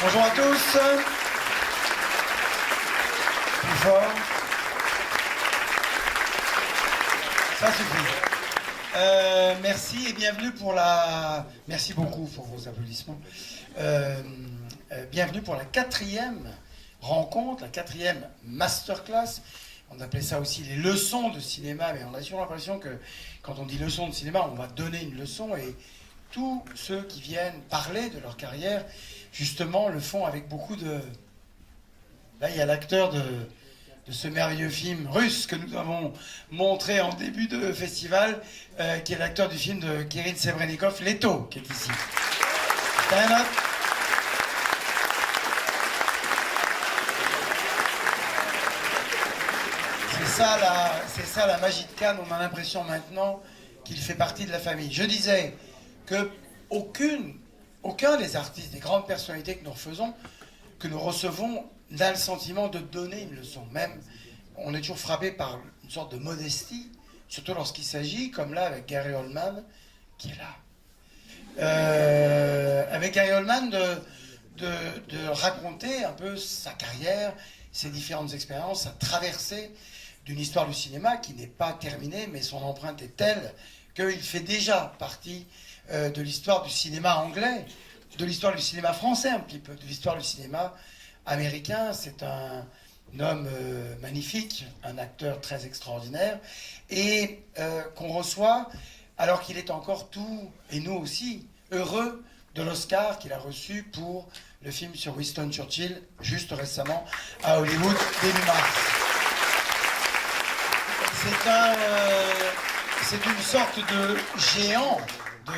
Bonjour à tous. Plus fort. Ça suffit. Merci et bienvenue pour la... Merci beaucoup pour vos applaudissements. Bienvenue pour la 4e rencontre, la 4e masterclass. On appelait ça aussi les leçons de cinéma, mais on a toujours l'impression que quand on dit leçons de cinéma, on va donner une leçon et tous ceux qui viennent parler de leur carrière, justement, le font avec beaucoup de... Là, il y a l'acteur de ce merveilleux film russe que nous avons montré en début de festival, qui est l'acteur du film de Kirill Sebrennikov, Leçon, qui est ici. Stand up. C'est ça la magie de Cannes, on a l'impression maintenant qu'il fait partie de la famille. Je disais que aucun des artistes, des grandes personnalités que nous recevons, n'a le sentiment de donner une leçon. Même, on est toujours frappé par une sorte de modestie, surtout lorsqu'il s'agit, comme là avec Gary Oldman, qui est là. Avec Gary Oldman, de raconter un peu sa carrière, ses différentes expériences, sa traversée d'une histoire du cinéma qui n'est pas terminée, mais son empreinte est telle qu'il fait déjà partie de l'histoire du cinéma anglais, de l'histoire du cinéma français un petit peu, de l'histoire du cinéma américain. C'est un homme magnifique, un acteur très extraordinaire, et qu'on reçoit alors qu'il est encore tout, et nous aussi, heureux de l'Oscar qu'il a reçu pour le film sur Winston Churchill, juste récemment à Hollywood, début mars. C'est une sorte de géant de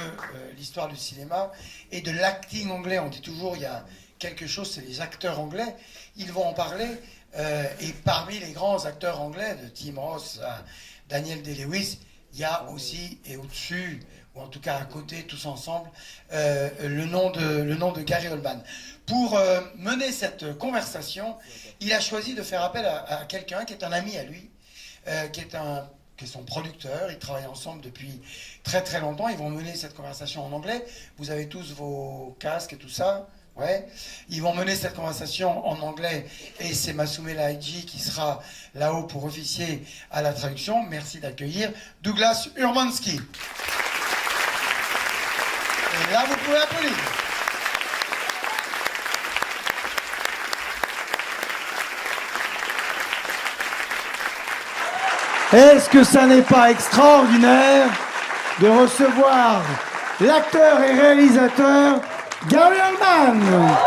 l'histoire du cinéma et de l'acting anglais. On dit toujours, il y a quelque chose, c'est les acteurs anglais. Ils vont en parler. Et parmi les grands acteurs anglais, de Tim Roth à Daniel Day-Lewis, il y a aussi, et au-dessus, ou en tout cas à côté, tous ensemble, le nom de Gary Oldman. Pour mener cette conversation, il a choisi de faire appel à quelqu'un qui est un ami à lui, qui est son producteur. Ils travaillent ensemble depuis très très longtemps. Ils vont mener cette conversation en anglais. Vous avez tous vos casques et tout ça. Ouais. Ils vont mener cette conversation en anglais et c'est Masume Laiji qui sera là-haut pour officier à la traduction. Merci d'accueillir Douglas Urbanski. Et là, vous pouvez applaudir. Est-ce que ça n'est pas extraordinaire de recevoir l'acteur et réalisateur Gary Oldman?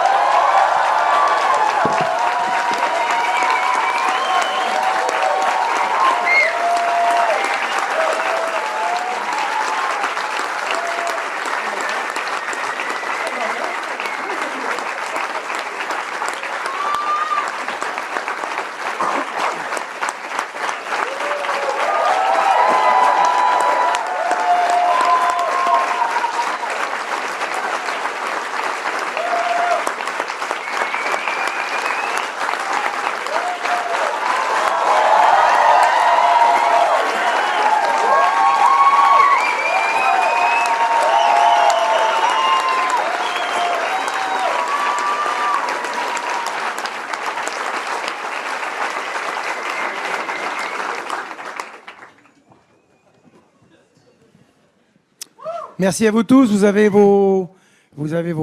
Merci à vous tous. Vous avez vos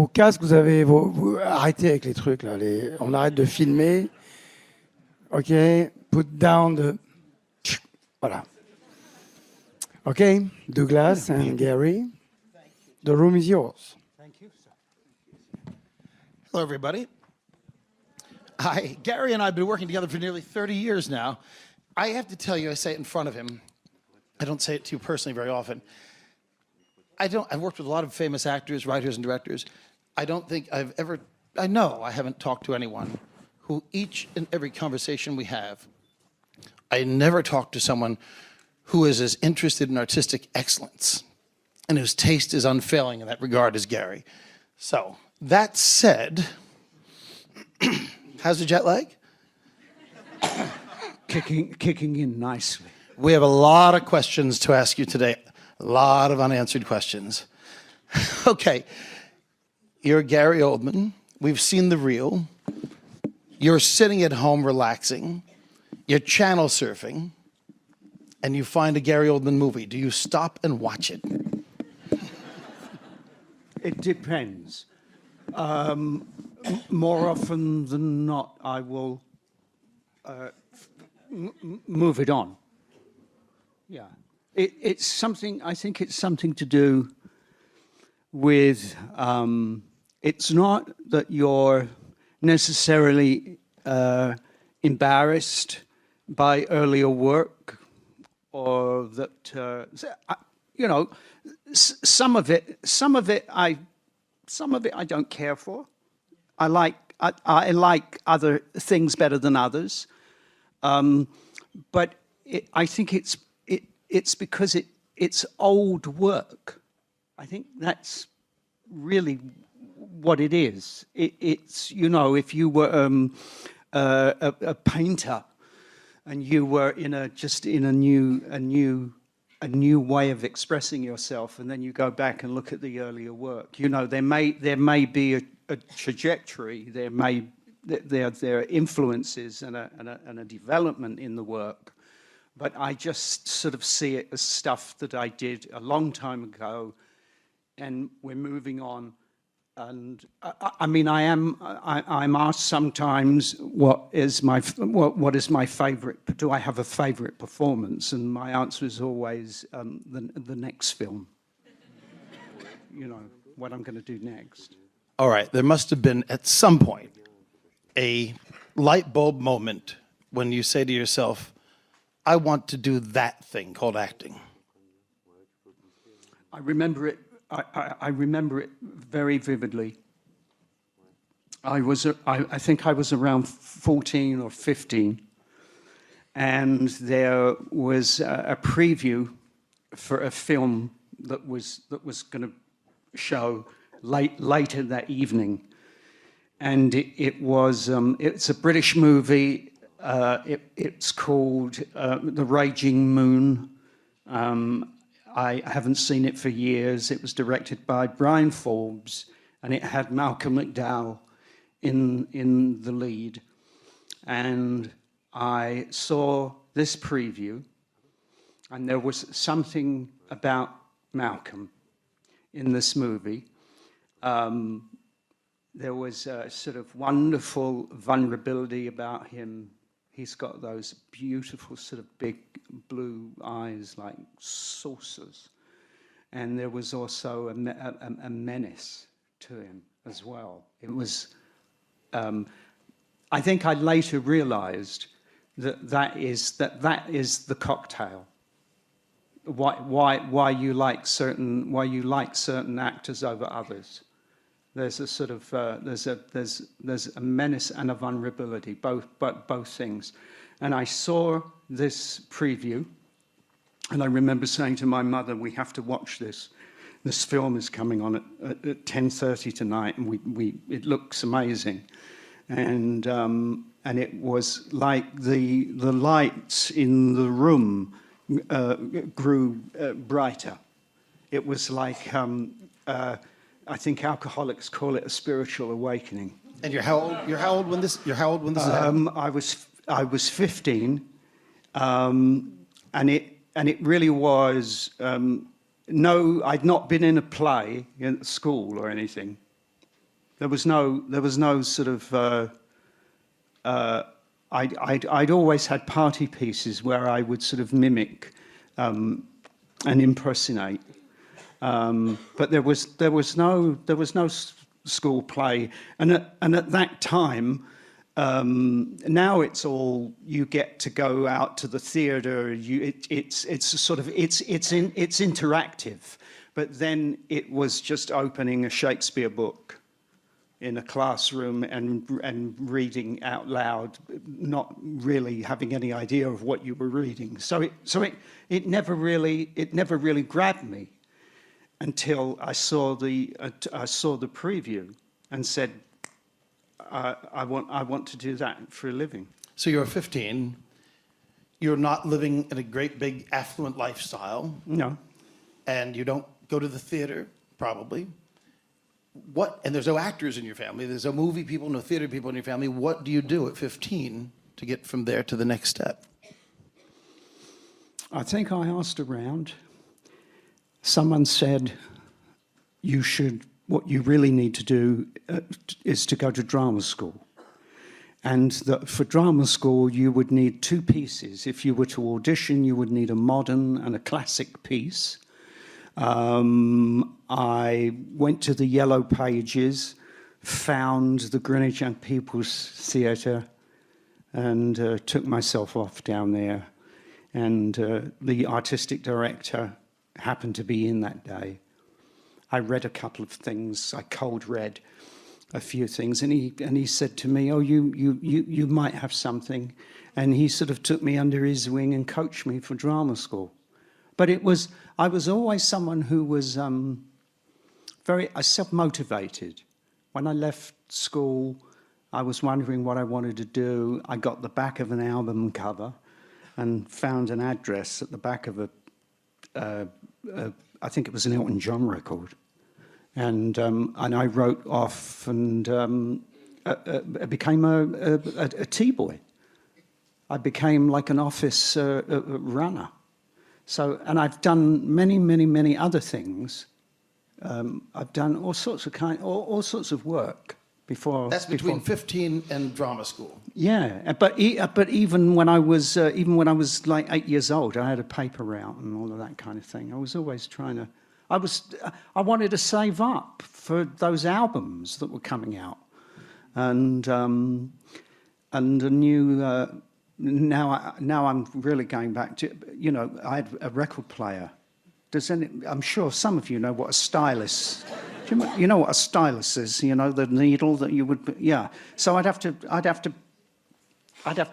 casques, arrêtez avec les trucs là. On arrête de filmer. Ok. Put down the. Voilà. Ok. Douglas and Gary, the room is yours. Thank you, sir. Hello, everybody. Hi, Gary and I have been working together for nearly 30 years now. I have to tell you, I say it in front of him. I don't say it to you personally very often. I've worked with a lot of famous actors, writers, and directors. I haven't talked to anyone who each and every conversation we have, I never talk to someone who is as interested in artistic excellence and whose taste is unfailing in that regard as Gary. So, that said, how's the jet lag? Kicking in nicely. We have a lot of questions to ask you today. A lot of unanswered questions. Okay. You're Gary Oldman. we've seen the reel. You're sitting at home relaxing. You're channel surfing. And you find a Gary Oldman movie. Do you stop and watch it? It depends. More often than not, I will move it on. Yeah. It's something, I think it's something to do with, it's not that you're necessarily embarrassed by earlier work, or that, you know, some of it I don't care for. I like other things better than others, but I think it's because it's old work. I think that's really what it is. It's, you know, if you were a painter and you were in a new way of expressing yourself, and then you go back and look at the earlier work, you know, there may be a trajectory, there are influences and a development in the work, but I just sort of see it as stuff that I did a long time ago, and we're moving on. And I mean, I'm asked sometimes what is my favorite? Do I have a favorite performance? And my answer is always the next film. You know, what I'm going to do next. All right, there must have been at some point a light bulb moment when you say to yourself, I want to do that thing called acting. I remember it. I remember it very vividly. I think I was around 14 or 15, and there was a preview for a film that was going to show later that evening, and it's a British movie. It's called The Raging Moon. I haven't seen it for years. It was directed by Brian Forbes, and it had Malcolm McDowell in the lead. And I saw this preview, and there was something about Malcolm in this movie. There was a sort of wonderful vulnerability about him. He's got those beautiful sort of big blue eyes like saucers. And there was also a menace to him as well. It was, I think I later realized that is the cocktail. Why you like certain actors over others. There's a sort of there's a menace and a vulnerability, both things. And I saw this preview, and I remember saying to my mother, "We have to watch this. This film is coming on at 10:30 tonight, and it looks amazing." And it was like the lights in the room grew brighter. It was like. I think alcoholics call it a spiritual awakening. And you're how old when this happened? I was 15, and it really was. No, I'd not been in a play at school or anything. There was no sort of. I'd always had party pieces where I would sort of mimic and impersonate. But there was no school play, and at that time, now it's all you get to go out to the theatre. It's interactive, but then it was just opening a Shakespeare book in a classroom and reading out loud, not really having any idea of what you were reading. So it never really grabbed me. Until I saw the preview and said, I want to do that for a living. So you're 15. You're not living in a great big affluent lifestyle. No. And you don't go to the theater, probably. and there's no actors in your family, there's no movie people, no theater people in your family. What do you do at 15 to get from there to the next step? I think I asked around. Someone said, what you really need to do is to go to drama school. And for drama school, you would need 2 pieces. If you were to audition, you would need a modern and a classic piece. I went to the Yellow Pages, found the Greenwich Young People's Theatre, and took myself off down there. And the artistic director happened to be in that day. I read a couple of things. I cold read a few things, and he said to me, "Oh, you might have something," and he sort of took me under his wing and coached me for drama school. But I was always someone who was very self-motivated. When I left school, I was wondering what I wanted to do. I got the back of an album cover and found an address at the back of I think it was an Elton John record. And I wrote off and became a T-boy. I became like an office runner. So, and I've done many, many, many other things. I've done all sorts of work before. That's between 15 and drama school. Yeah, but even when I was like 8 years old, I had a paper route and all of that kind of thing. I was always trying to. I wanted to save up for those albums that were coming out, and a new. Now I'm really going back to, I had a record player. I'm sure some of you know what a stylus. You know what a stylus is? The needle that you would. Yeah. So I'd have to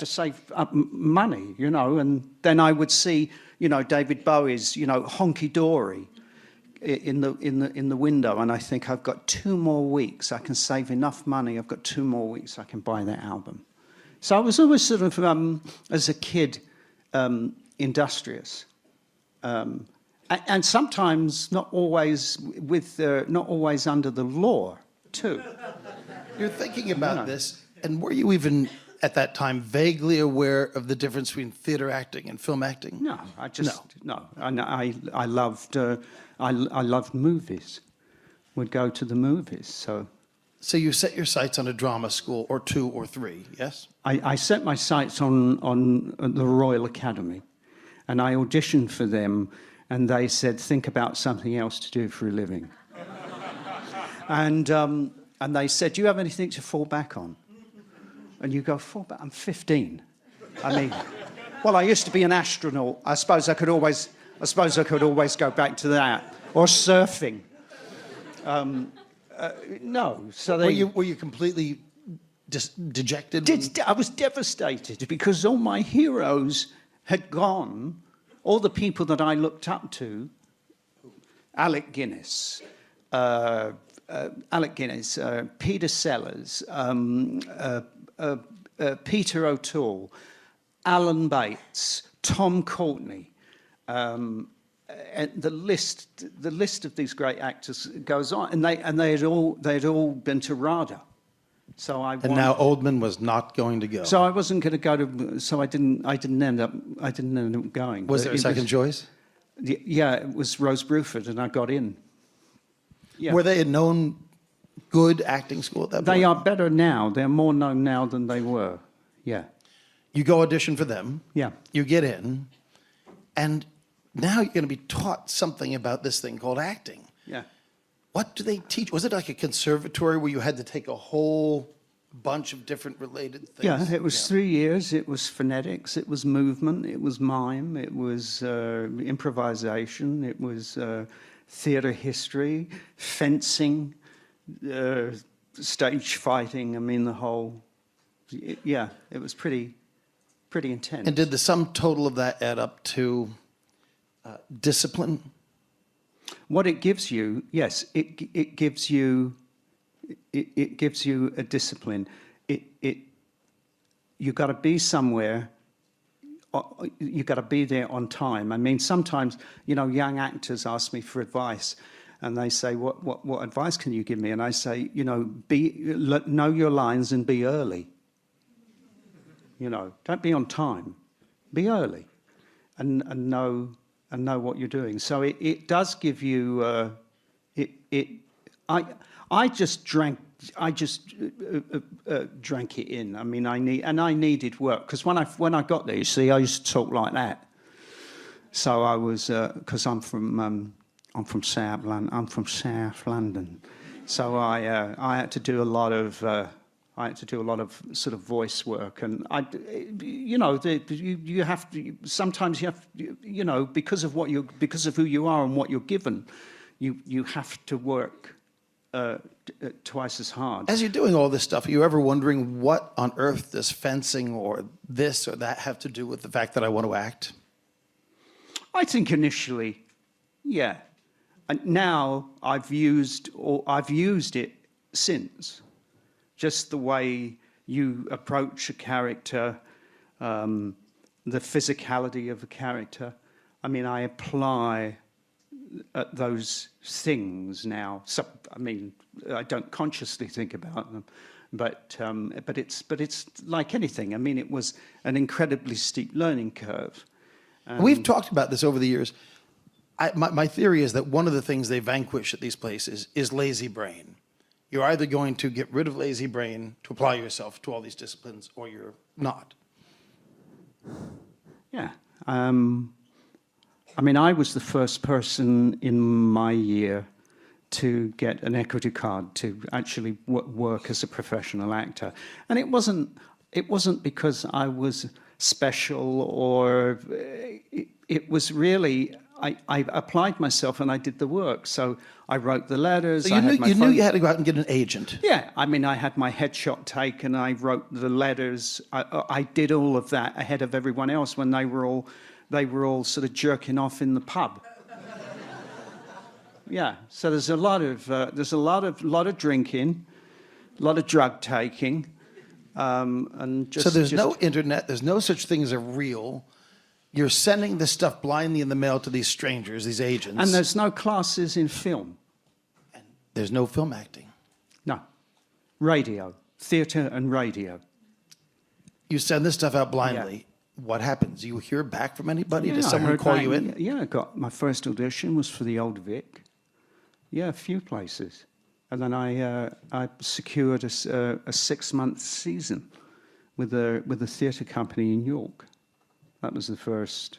save up money, and then I would see, David Bowie's, Honky Dory in the window, and I think I've got 2 more weeks. I can save enough money. I've got 2 more weeks. I can buy that album. So I was always sort of, as a kid, industrious, and sometimes not always under the law too. You're thinking about this, and were you even at that time vaguely aware of the difference between theater acting and film acting? No, no. I loved movies. Would go to the movies. So you set your sights on a drama school, or 2 or 3, yes? I set my sights on the Royal Academy, and I auditioned for them, and they said, think about something else to do for a living. And they said, do you have anything to fall back on? And you go, fall back? I'm 15. I mean, well, I used to be an astronaut. I suppose I could always go back to that, or surfing. No. So were you completely dejected? I was devastated because all my heroes had gone. All the people that I looked up to, Alec Guinness, Peter Sellers, Peter O'Toole, Alan Bates, Tom Courtenay. And the list of these great actors goes on, and they had all been to RADA. And now Oldman was not going to go. So I wasn't going to go to. So I didn't end up going. Was there a second choice? Yeah, it was Rose Bruford, and I got in. Yeah. Were they a known good acting school at that point? They are better now. They're more known now than they were. Yeah. You go audition for them. Yeah. You get in, and now you're going to be taught something about this thing called acting. Yeah. What do they teach? Was it like a conservatory where you had to take a whole bunch of different related things? Yeah, it was 3 years. It was phonetics, it was movement, it was mime, it was improvisation, it was theatre history, fencing, stage fighting. I mean, the whole... Yeah, it was pretty intense. And did the sum total of that add up to discipline? What it gives you, yes, it gives you a discipline. You got to be somewhere. You got to be there on time. I mean, sometimes young actors ask me for advice, And they say, what advice can you give me? And I say, know your lines and be early. Don't be on time. Be early, and know what you're doing. So it does give you. I just drank it in. I mean, I needed work because when I got there, you see, I used to talk like that. So I was because I'm from South London, so I had to do a lot of sort of voice work, and you have to sometimes because of who you are and what you're given, you have to work twice as hard. As you're doing all this stuff, are you ever wondering what on earth does fencing or this or that have to do with the fact that I want to act? I think initially, yeah. And now I've used it since. Just the way you approach a character, the physicality of a character. I mean, I apply those things now. So, I mean, I don't consciously think about them, but it's like anything. I mean, it was an incredibly steep learning curve. We've talked about this over the years. My theory is that one of the things they vanquish at these places is lazy brain. You're either going to get rid of lazy brain to apply yourself to all these disciplines, or you're not. Yeah. I mean, I was the first person in my year to get an equity card to actually work as a professional actor, and it wasn't because I was special, or it was really I applied myself and I did the work. So I wrote the letters. So you knew you had to go out and get an agent. Yeah, I mean, I had my headshot taken. I wrote the letters. I did all of that ahead of everyone else when they were all sort of jerking off in the pub. Yeah, so there's a lot of drinking, a lot of drug taking, and just. So there's no internet. There's no such thing as a reel. You're sending this stuff blindly in the mail to these strangers, these agents. And there's no classes in film. And there's no film acting. No. Radio. Theatre and radio. You send this stuff out blindly. Yeah. What happens? Do you hear back from anybody? Yeah, Does someone call you in? Yeah, I got my first audition was for the Old Vic. Yeah, a few places. And then I secured a 6-month season with a theatre company in York. That was the first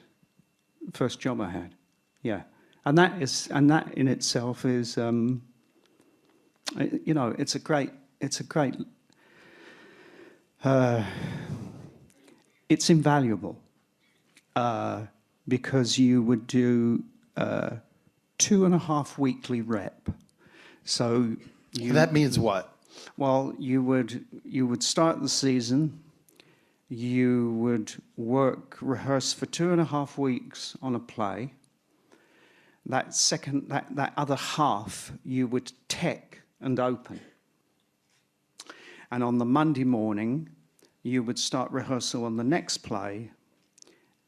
job I had, yeah, and that in itself is, it's a great, it's invaluable, because you would do 2.5 weekly rep, so that means what? Well, you would start the season. You would rehearse for 2.5 weeks on a play. That other half, you would tech and open. And on the Monday morning, you would start rehearsal on the next play.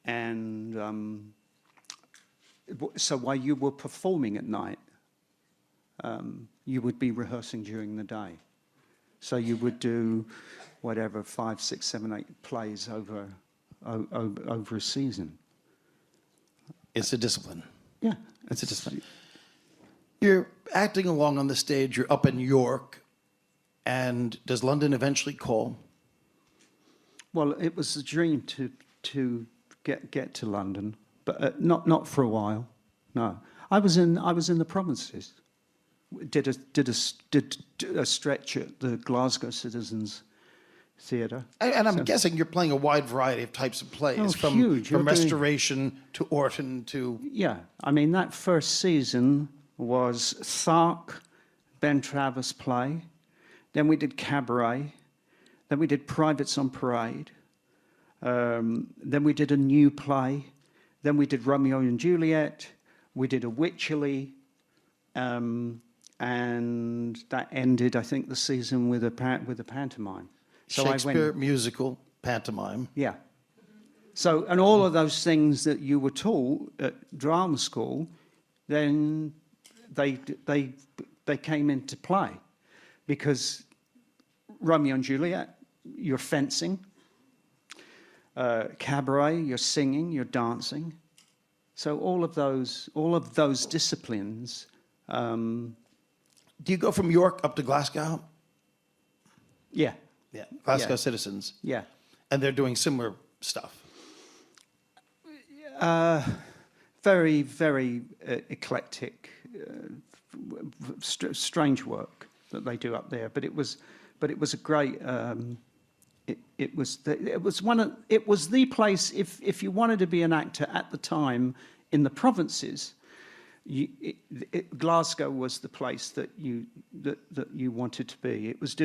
And so while you were performing at night, you would be rehearsing during the day. So you would do whatever, 5, 6, 7, 8 plays over a season. It's a discipline. Yeah. It's a discipline. You're acting along on the stage, you're up in York, and does London eventually call? Well, it was a dream to get to London, but not for a while. No. I was in the provinces. Did a stretch at the Glasgow Citizens Theatre. And I'm guessing you're playing a wide variety of types of plays, from Restoration to Orton to... Yeah, I mean, that first season was Thark, Ben Travis' play. Then we did Cabaret. Then we did Privates on Parade. Then we did a new play. Then we did Romeo and Juliet. We did a Wycherley. And that ended, I think, the season with a pantomime. So Shakespeare, musical, pantomime. Yeah. So, and all of those things that you were taught at drama school, then they came into play, because Romeo and Juliet, you're fencing, cabaret, you're singing, you're dancing. So all of those disciplines. Do you go from York up to Glasgow? Yeah. Yeah, Glasgow Yeah. citizens. Yeah. And they're doing similar stuff. Very, very eclectic, strange work that they do up there. But it was a great. It was the place, if you wanted to be an actor at the time in the provinces. Glasgow was the place that you wanted to be. It was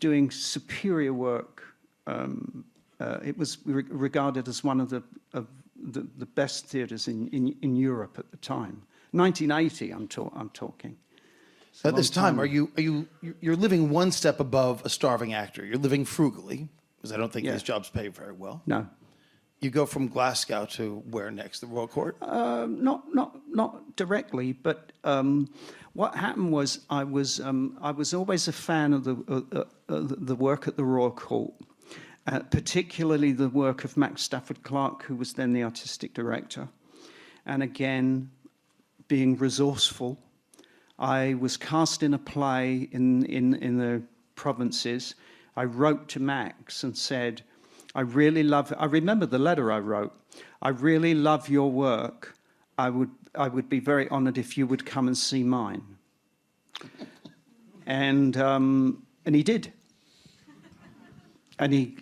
doing superior work. It was regarded as one of the best theatres in Europe at the time. 1980, I'm talking. At this time, you're living one step above a starving actor. You're living frugally, because I don't think these jobs pay very well. No. You go from Glasgow to where next? The Royal Court? Not directly, but what happened was I was always a fan of the work at the Royal Court, particularly the work of Max Stafford Clark, who was then the artistic director. And again, being resourceful, I was cast in a play in the provinces. I wrote to Max and said, I remember the letter I wrote. I really love your work. I would be very honoured if you would come and see mine. And he did. And he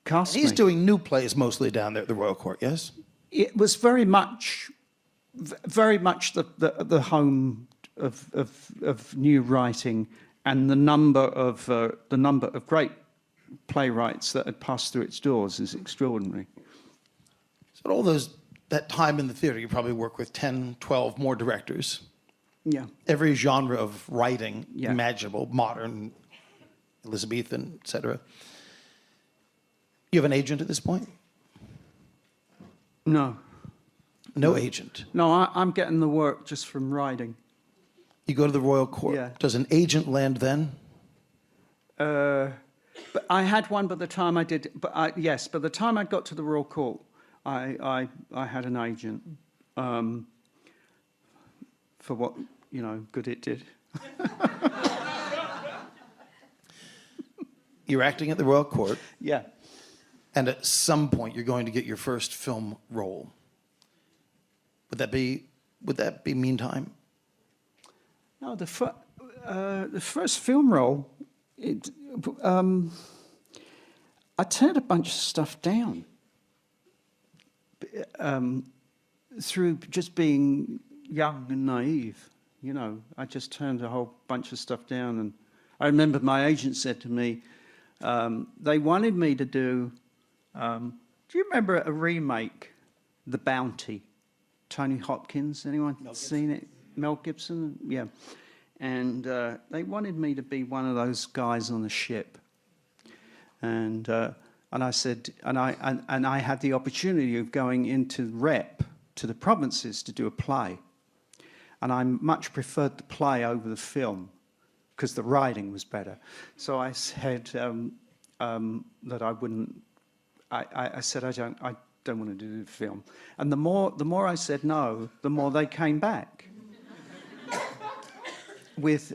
cast me. He's doing new plays mostly down there at the Royal Court, yes? It was very much the home of new writing, and the number of great playwrights that had passed through its doors is extraordinary. So all that time in the theatre, you probably work with 10, 12 more directors. Yeah. Every genre of writing Yeah. imaginable, modern, Elizabethan, etc. You have an agent at this point? No. No agent. No, I'm getting the work just from writing. You go to the Royal Court. Yeah. Does an agent land then? But I had one by the time I did. Yes, by the time I got to the Royal Court, I had an agent. For what good it did. You're acting at the Royal Court, Yeah. and at some point you're going to get your first film role. Would that be Meantime? No, the first film role, I turned a bunch of stuff down through just being young and naive. I just turned a whole bunch of stuff down. And I remember my agent said to me, they wanted me to do, do you remember a remake, The Bounty? Tony Hopkins, anyone seen it? Mel Gibson, yeah. And they wanted me to be one of those guys on the ship. And I said, and I had the opportunity of going into rep to the provinces to do a play. And I much preferred the play over the film because the writing was better. So I said that I wouldn't. I said I don't want to do the film. And the more I said no, the more they came back with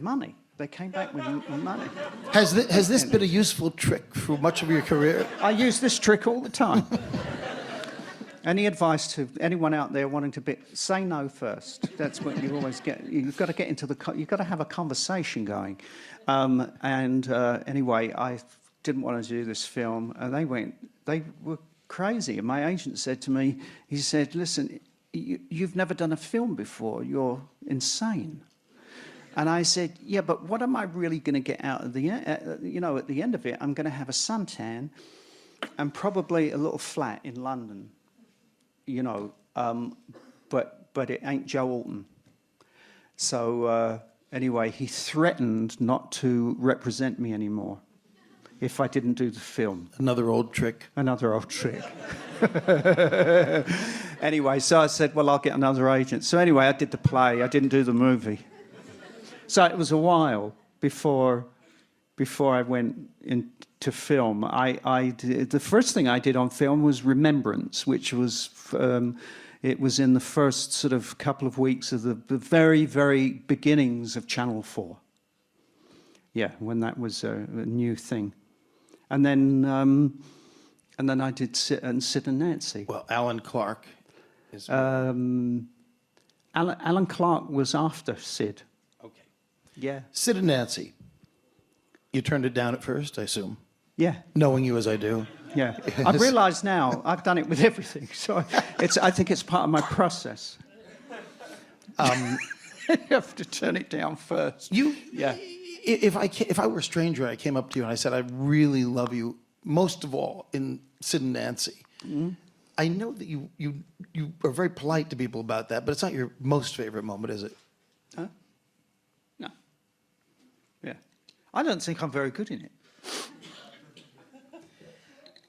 money. They came back with money. Has this been a useful trick for much of your career? I use this trick all the time. Any advice to anyone out there wanting to say no first. That's what you always get. You've got to get into you've got to have a conversation going. Anyway, I didn't want to do this film, and they were crazy. And my agent said to me, he said, "Listen, you've never done a film before. You're insane." And I said, "Yeah, but what am I really going to get out of the at the end of it? I'm going to have a suntan, and probably a little flat in London." But it ain't Joe Alton. So anyway, he threatened not to represent me anymore if I didn't do the film. Another old trick. Another old trick. Anyway, so I said, well, I'll get another agent. So anyway, I did the play. I didn't do the movie. So it was a while before I went into film. The first thing I did on film was Remembrance, which was it was in the first sort of couple of weeks of the very, very beginnings of Channel 4. Yeah, when that was a new thing. And then I did Sid and Nancy. Well, Alan Clark is... Alan Clark was after Sid. okay. Yeah. Sid and Nancy. You turned it down at first, I assume? Yeah. Knowing you as I do. Yeah. I've realised now I've done it with everything, so I think it's part of my process. You have to turn it down first. Yeah. If I were a stranger and I came up to you and I said, I really love you, most of all in Sid and Nancy, I know that you are very polite to people about that, but it's not your most favorite moment, is it? Huh? No. Yeah. I don't think I'm very good in it.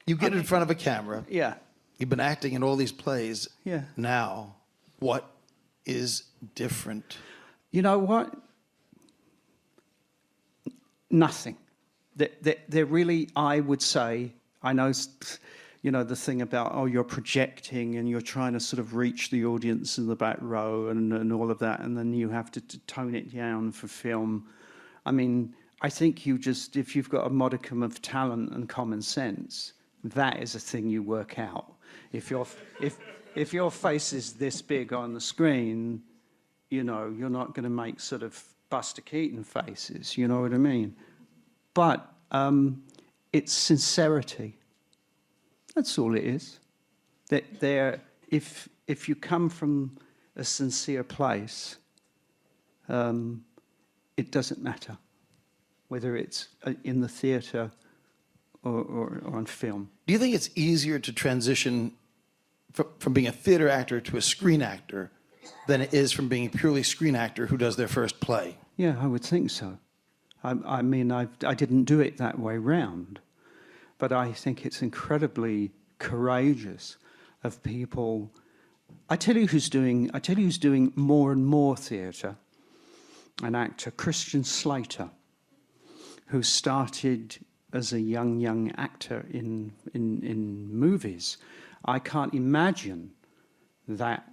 You get in front of a camera. Yeah. You've been acting in all these plays. Yeah. Now, what is different? You know what? Nothing. They're really, I would say, I know, you know, the thing about, oh, you're projecting and you're trying to sort of reach the audience in the back row and all of that, and then you have to tone it down for film. I mean, I think you just, if you've got a modicum of talent and common sense, that is a thing you work out. If your face is this big on the screen, you know, you're not going to make sort of Buster Keaton faces, you know what I mean? But it's sincerity. That's all it is. If you come from a sincere place, it doesn't matter whether it's in the theatre or on film. Do you think it's easier to transition from being a theater actor to a screen actor than it is from being a purely screen actor who does their first play? Yeah, I would think so. I mean, I didn't do it that way round, but I think it's incredibly courageous of people. I tell you who's doing more and more theatre. An actor, Christian Slater, who started as a young actor in movies. I can't imagine that.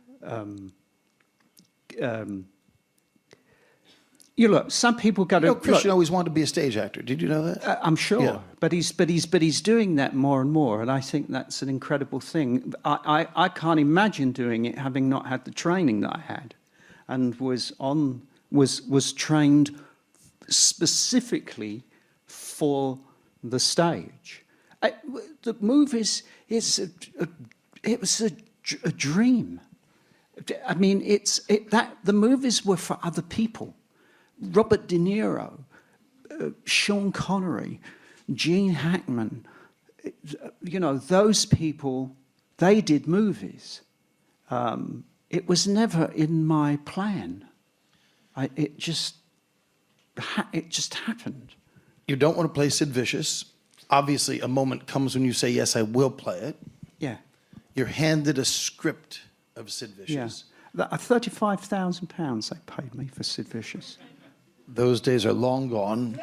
You look, some people go to. You know, Christian always wanted to be a stage actor. Did you know that? I'm sure, Yeah. but he's doing that more and more, and I think that's an incredible thing. I can't imagine doing it having not had the training that I had, and was trained specifically for the stage. The movies, it was a dream. I mean, the movies were for other people. Robert De Niro, Sean Connery, Gene Hackman, you know, those people, they did movies. It was never in my plan. It just happened. You don't want to play Sid Vicious. Obviously, a moment comes when you say, yes, I will play it. Yeah. You're handed a script of Sid Vicious. Yeah. £35,000 they paid me for Sid Vicious. Those days are long gone.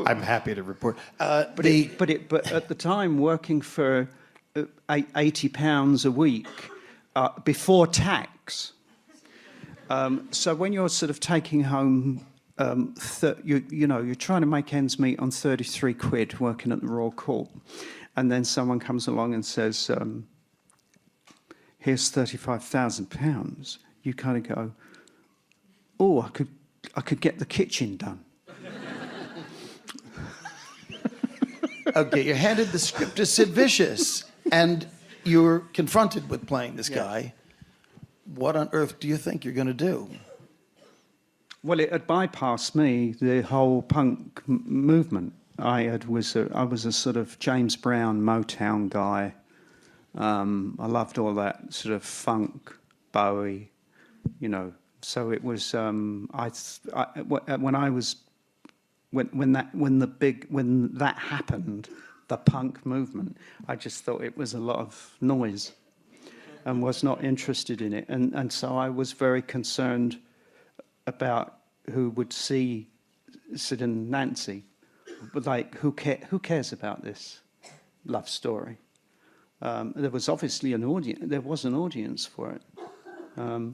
I'm happy to report. But at the time, working for £80 a week before tax. So when you're sort of taking home, you're trying to make ends meet on 33 quid working at the Royal Court, and then someone comes along and says, here's £35,000. You kind of go, oh, I could get the kitchen done. Okay, you're handed the script of Sid Vicious, and you're confronted with playing this guy. What on earth do you think you're going to do? Well, it had bypassed me, the whole punk movement. I was a sort of James Brown Motown guy. I loved all that sort of funk, Bowie, you know. So it was when that happened, the punk movement. I just thought it was a lot of noise and was not interested in it. And so I was very concerned about who would see Sid and Nancy. But like, who cares about this love story? There was obviously an audience. There was an audience for it.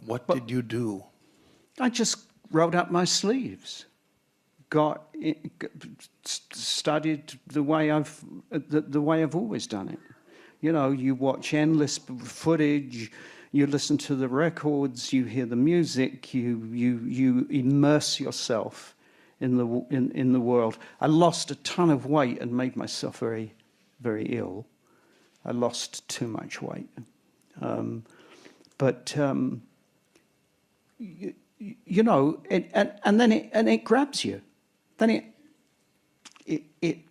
What did you do? I just rolled up my sleeves, studied the way I've always done it. You know, you watch endless footage, you listen to the records, you hear the music, you immerse yourself in the world. I lost a ton of weight and made myself very, very ill. I lost too much weight, you know, and then it grabs you. Then it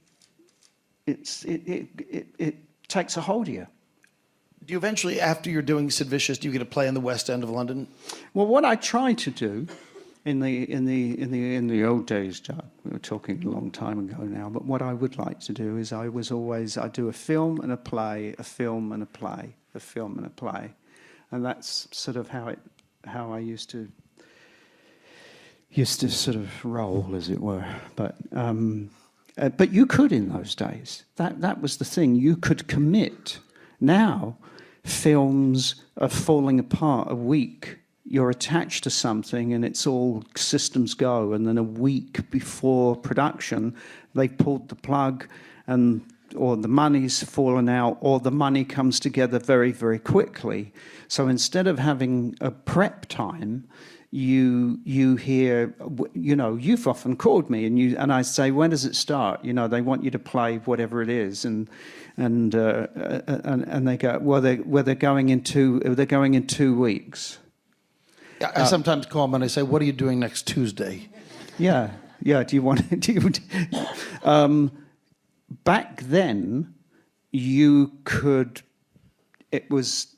takes a hold of you. Do you eventually, after you're doing Sid Vicious, do you get a play in the West End of London? Well, what I tried to do in the old days, we were talking a long time ago now, but what I would like to do is I do a film and a play, a film and a play, a film and a play, and that's sort of how I used to sort of roll, as it were. But you could in those days. That was the thing. You could commit. Now, films are falling apart a week. You're attached to something and it's all systems go, and then a week before production, they've pulled the plug, or the money's fallen out, or the money comes together very, very quickly. So instead of having a prep time, you hear, you know, you've often called me and I say, when does it start? You know, they want you to play whatever it is, and they go, well, they're going in 2 weeks. I sometimes call them and I say, what are you doing next Tuesday? Yeah. Do you want? Back then, you could. It was,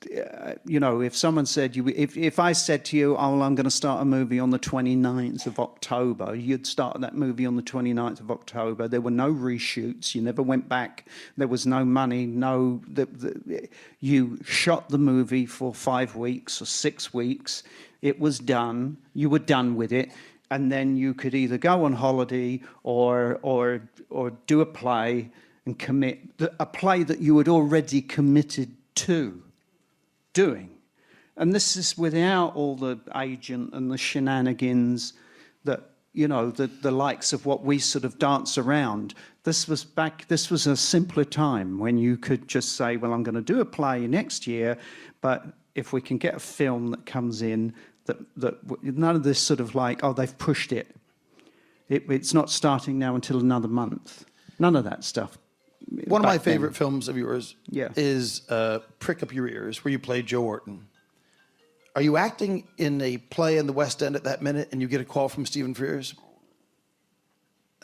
you know, if someone said if I said to you, oh, I'm going to start a movie on the 29th of October, you'd start that movie on the 29th of October. There were no reshoots. You never went back. There was no money. You shot the movie for 5 weeks or 6 weeks. It was done. You were done with it. And then you could either go on holiday or do a play and commit, a play that you had already committed to doing. And this is without all the agent and the shenanigans that, you know, the likes of what we sort of dance around. This was a simpler time when you could just say, well, I'm going to do a play next year, but if we can get a film that comes in, that none of this sort of like, oh, they've pushed it. It's not starting now until another month. None of that stuff. One of my favorite films of yours Yeah. is Prick Up Your Ears, where you play Joe Orton. Are you acting in a play in the West End at that minute and you get a call from Stephen Frears?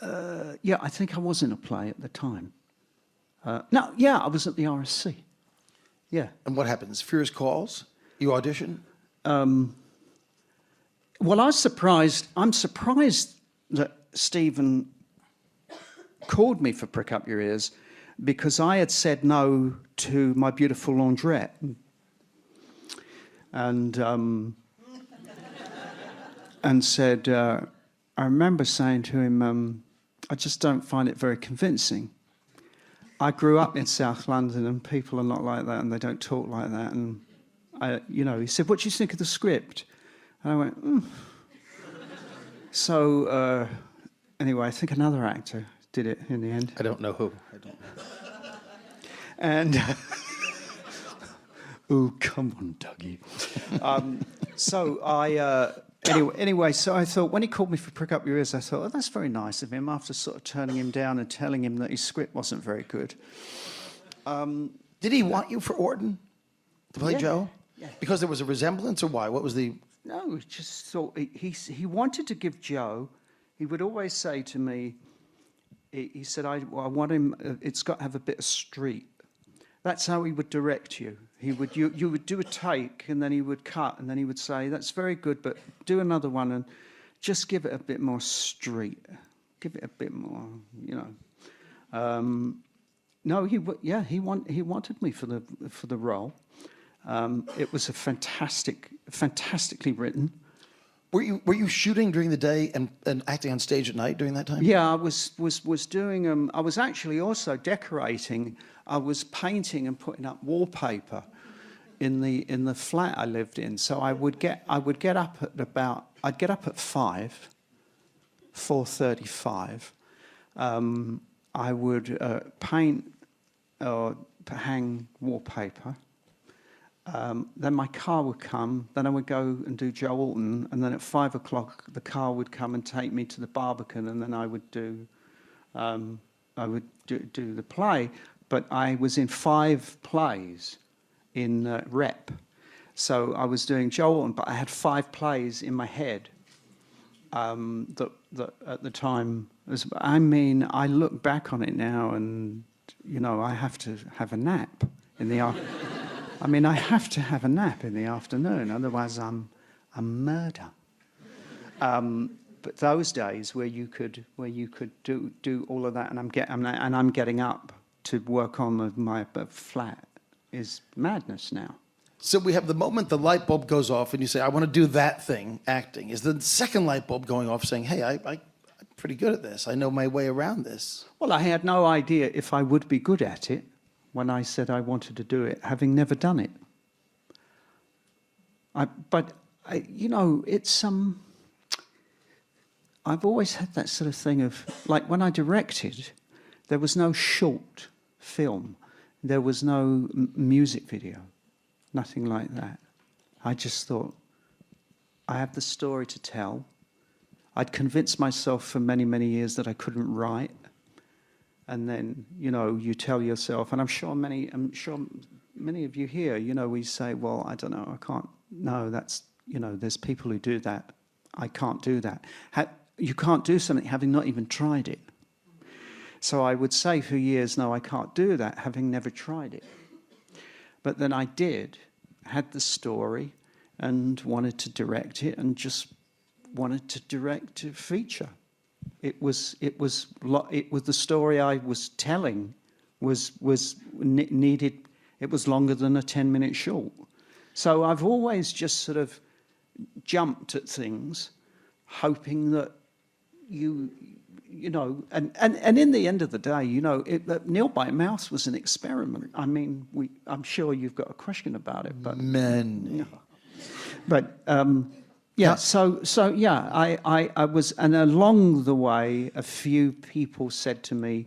Yeah, I think I was in a play at the time. I was at the RSC. Yeah. And what happens? Frears calls? You audition? Well, I'm surprised that Stephen called me for Prick Up Your Ears, because I had said no to My Beautiful Laundrette. And said, I remember saying to him, I just don't find it very convincing. I grew up in South London and people are not like that and they don't talk like that. And, he said, what do you think of the script? And I went, So, anyway, I think another actor did it in the end. I don't know who. And, oh, come on, Dougie. So I thought, when he called me for Prick Up Your Ears, I thought, oh, that's very nice of him, after sort of turning him down and telling him that his script wasn't very good. Did he want you for Orton to play Joe? Yeah. Because there was a resemblance, or why? What was the... No, he just thought, he wanted to give Joe, he would always say to me, he said, I want him, it's got to have a bit of street. That's how he would direct you. You would do a take, and then he would cut, and then he would say, that's very good, but do another one, and just give it a bit more street. Give it a bit more, No, he wanted me for the role. It was fantastically written. Were you shooting during the day and acting on stage at night during that time? Yeah, I was doing. I was actually also decorating. I was painting and putting up wallpaper in the flat I lived in. So I would get up at about. I'd get up at 4:35. I would paint or hang wallpaper. Then my car would come. Then I would go and do Joe Alton, and then at 5 o'clock the car would come and take me to the Barbican, and then I would do the play. But I was in 5 plays in rep, so I was doing Joe Alton, but I had 5 plays in my head. That at the time, I mean, I look back on it now, and I have to have a nap in the afternoon. I mean, I have to have a nap in the afternoon, otherwise I'm murder. But those days where you could do all of that, and I'm getting up to work on my flat is madness now. So we have the moment the light bulb goes off and you say, I want to do that thing, acting. Is the second light bulb going off saying, hey, I'm pretty good at this. I know my way around this. Well, I had no idea if I would be good at it when I said I wanted to do it, having never done it. It's I've always had that sort of thing of, like when I directed, there was no short film. There was no music video. Nothing like that. I just thought, I have the story to tell. I'd convinced myself for many, many years that I couldn't write. And then, you tell yourself, and I'm sure many of you here, we say, well, I don't know, I can't, no, that's, there's people who do that. I can't do that. You can't do something having not even tried it. So I would say for years, no, I can't do that, having never tried it. But then I did, had the story, and wanted to direct it, and just wanted to direct a feature. It was the story I was telling needed. It was longer than a 10-minute short. So I've always just sort of jumped at things, hoping that and in the end of the day, Neil by Mouse was an experiment. I mean, I'm sure you've got a question about it, but but yeah. So yeah, I was, and along the way, a few people said to me,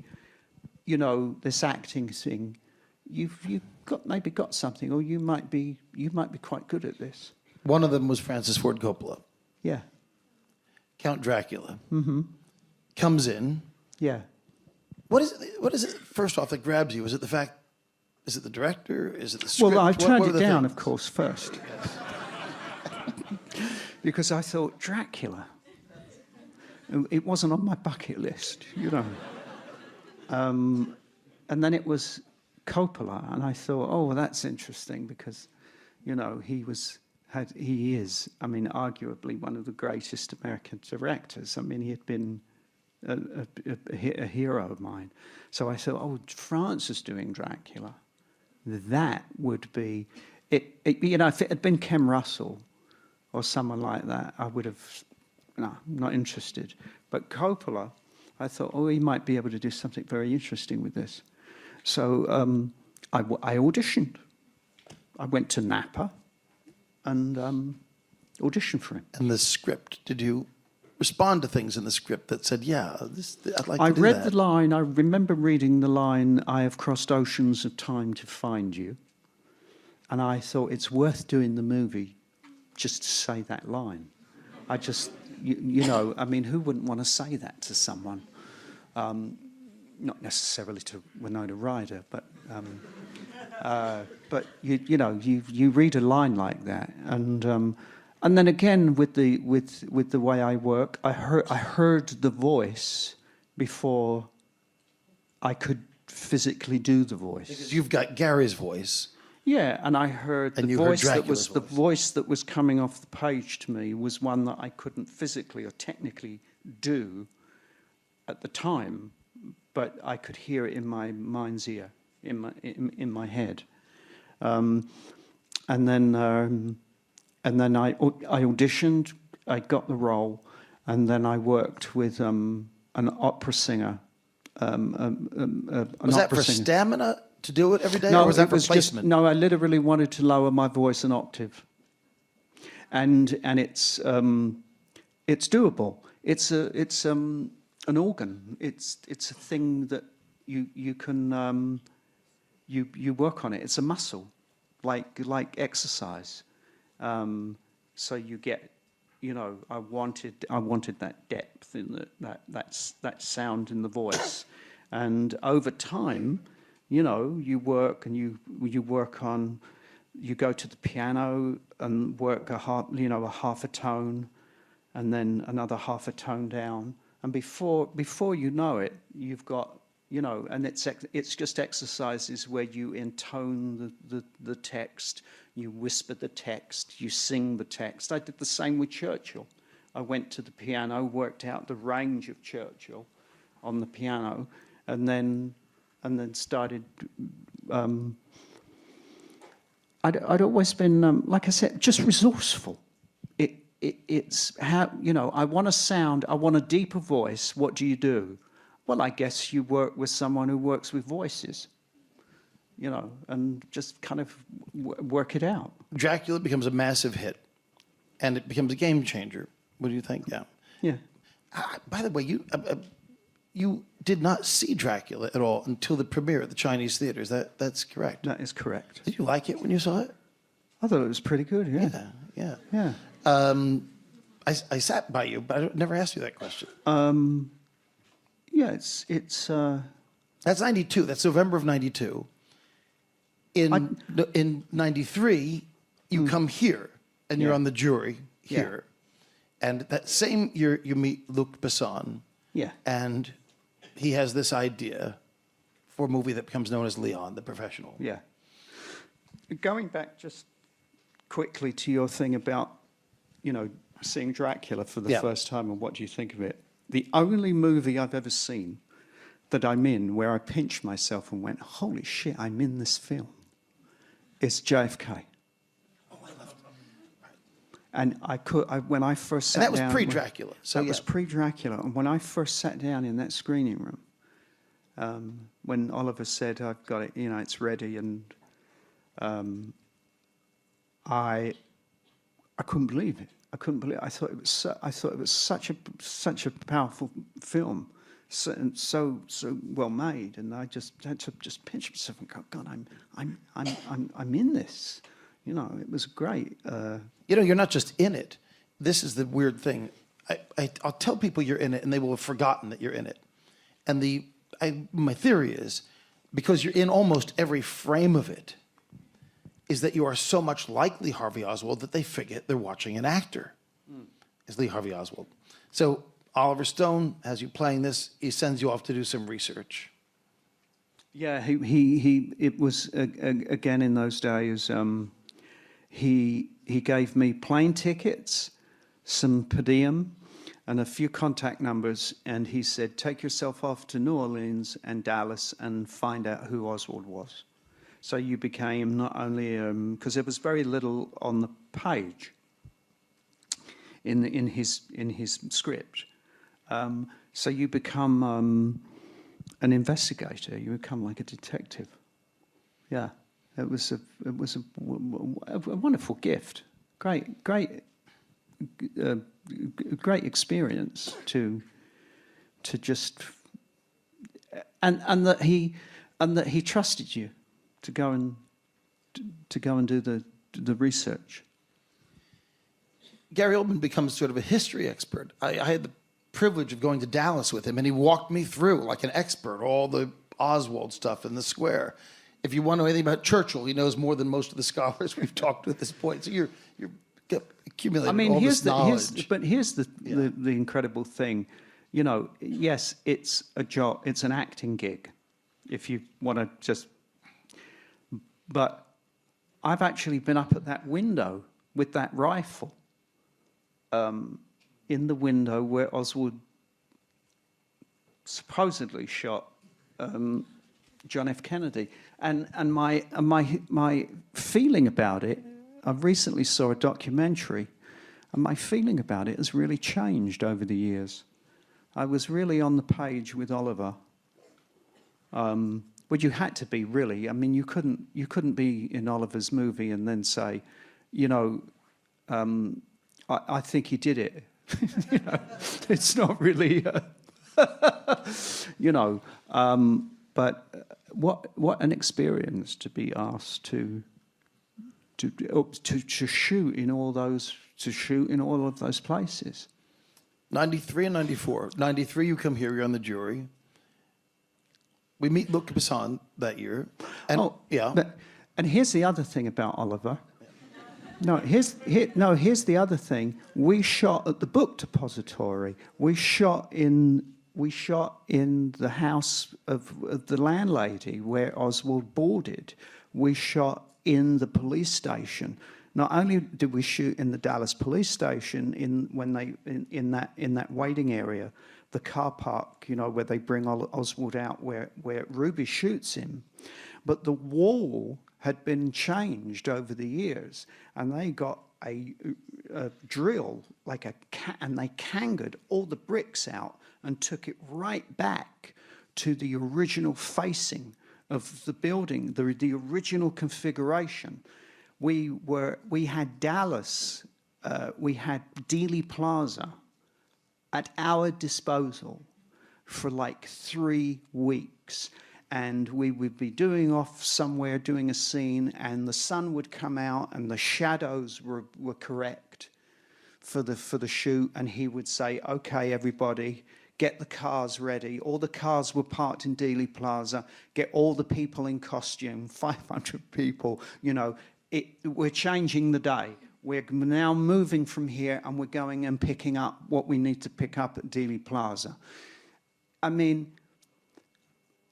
this acting thing, you've maybe got something, or you might be quite good at this. One of them was Francis Ford Coppola. Yeah. Count Dracula. Mm-hmm. Comes in. Yeah. What is it, first off, that grabs you? Is it the director? Is it the script? Well, I turned it down, of course, first. Because I thought, Dracula. It wasn't on my bucket list, And then it was Coppola, and I thought, oh, well, that's interesting because, he is, I mean, arguably one of the greatest American directors. I mean, he had been a hero of mine. So I thought, oh, France is doing Dracula. That would be it. If it had been Ken Russell or someone like that, I would have, no, not interested. But Coppola, I thought, oh, he might be able to do something very interesting with this. So I auditioned. I went to Napa and auditioned for him. And the script, did you respond to things in the script that said, yeah, I'd like to do that? I read the line. I remember reading the line, I have crossed oceans of time to find you. And I thought it's worth doing the movie just to say that line. I just, I mean, who wouldn't want to say that to someone? Not necessarily to Winona Ryder, but you read a line like that, and then again with the way I work, I heard the voice before I could physically do the voice. Because you've got Gary's voice. Yeah, and I heard the voice the voice that was coming off the page to me was one that I couldn't physically or technically do at the time, but I could hear it in my mind's ear, in my head. And then I auditioned. I got the role, and then I worked with an opera singer. Was that for stamina to do it every day, No, or was that for just placement? no. I literally wanted to lower my voice an octave, and it's doable. It's an organ. It's a thing that you can you work on it. It's a muscle, like exercise. So you get, I wanted that depth in that sound in the voice, and over time, you work and you work on. You go to the piano and work a half a tone, and then another half a tone down, and before you know it, you've got, and it's just exercises where you intone the text, you whisper the text, you sing the text. I did the same with Churchill. I went to the piano, worked out the range of Churchill on the piano, and then started. I'd always been, like I said, just resourceful. It's how, I want a sound, I want a deeper voice. What do you do? Well, I guess you work with someone who works with voices, and just kind of work it out. Dracula becomes a massive hit, and it becomes a game changer. What do you think? Yeah. Yeah. By the way, you did not see Dracula at all until the premiere at the Chinese theaters. That's correct. That is correct. Did you like it when you saw it? I thought it was pretty good, yeah. Yeah. Yeah. I sat by you, but I never asked you that question. Yeah, it's That's 92. That's November of 92. In 93, you come here, and you're on the jury here. And that same year, you meet Luc Besson. Yeah. And he has this idea for a movie that becomes known as Leon, the Professional. Yeah. Going back just quickly to your thing about, seeing Dracula for the first time and what do you think of it? The only movie I've ever seen that I'm in where I pinched myself and went, holy shit, I'm in this film, is JFK. Oh, I love it. And when I first sat And that was down... pre-Dracula. So that was pre-Dracula. And when I first sat down in that screening room, when Oliver said, I've got it, it's ready, and I couldn't believe it. I couldn't believe it. I thought it was such a powerful film, so well made, and I just had to pinch myself and go, God, I'm in this. It was great. You're not just in it. This is the weird thing. I'll tell people you're in it, and they will have forgotten that you're in it. And my theory is, because you're in almost every frame of it, is that you are so much like Lee Harvey Oswald that they forget they're watching an actor. Is Lee Harvey Oswald. So Oliver Stone has you playing this. He sends you off to do some research. Yeah, it was, again, in those days, he gave me plane tickets, some per diem, and a few contact numbers, and he said, take yourself off to New Orleans and Dallas and find out who Oswald was. So you became not only, because there was very little on the page in his script, so you become an investigator. You become like a detective. Yeah, it was a wonderful gift. Great experience to just and that he trusted you to go and do the research. Gary Oldman becomes sort of a history expert. I had the privilege of going to Dallas with him, and he walked me through, like an expert, all the Oswald stuff in the square. If you want to know anything about Churchill, he knows more than most of the scholars we've talked to at this point. So you're accumulating all this knowledge. Here's the incredible thing. Yes, it's a job. It's an acting gig, if you want to just... But I've actually been up at that window with that rifle, in the window where Oswald supposedly shot John F. Kennedy. And my feeling about it, I recently saw a documentary, and my feeling about it has really changed over the years. I was really on the page with Oliver. But you had to be, really. I mean, you couldn't be in Oliver's movie and then say, you know, I think he did it. You know, it's not really, you know. But what an experience to be asked to shoot in all of those places. 93 and 94. 93, you come here, you're on the jury. We meet Luc Besson that year. And, and here's the other thing about Oliver. Here's the other thing. We shot at the Book Depository. We shot in the house of the landlady where Oswald boarded. We shot in the police station. Not only did we shoot in the Dallas police station in that waiting area, the car park, you know, where they bring Oswald out, where Ruby shoots him, but the wall had been changed over the years, and they got a drill, and they kangared all the bricks out and took it right back to the original facing of the building, the original configuration. We had Dallas, we had Dealey Plaza at our disposal for like 3 weeks. And we would be doing a scene, and the sun would come out and the shadows were correct for the shoot, and he would say, okay, everybody, get the cars ready. All the cars were parked in Dealey Plaza, get all the people in costume, 500 people, you know, we're changing the day. We're now moving from here, and we're going and picking up what we need to pick up at Dealey Plaza. I mean,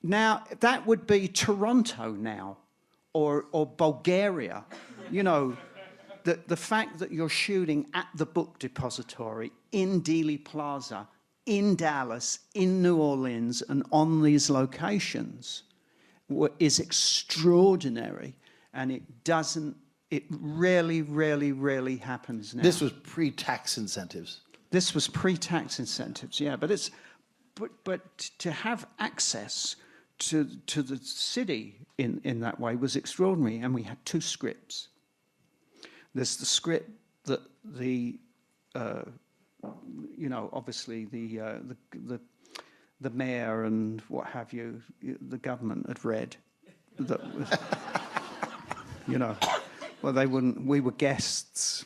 now that would be Toronto now, or Bulgaria. You know, the fact that you're shooting at the Book Depository in Dealey Plaza, in Dallas, in New Orleans, and on these locations is extraordinary, and it rarely happens now. this was pre-tax incentives. This was pre-tax incentives, yeah, but to have access to the city in that way was extraordinary, and we had 2 scripts. There's the script that obviously the mayor and what have you, the government had read. That was, you know, well, they wouldn't. We were guests.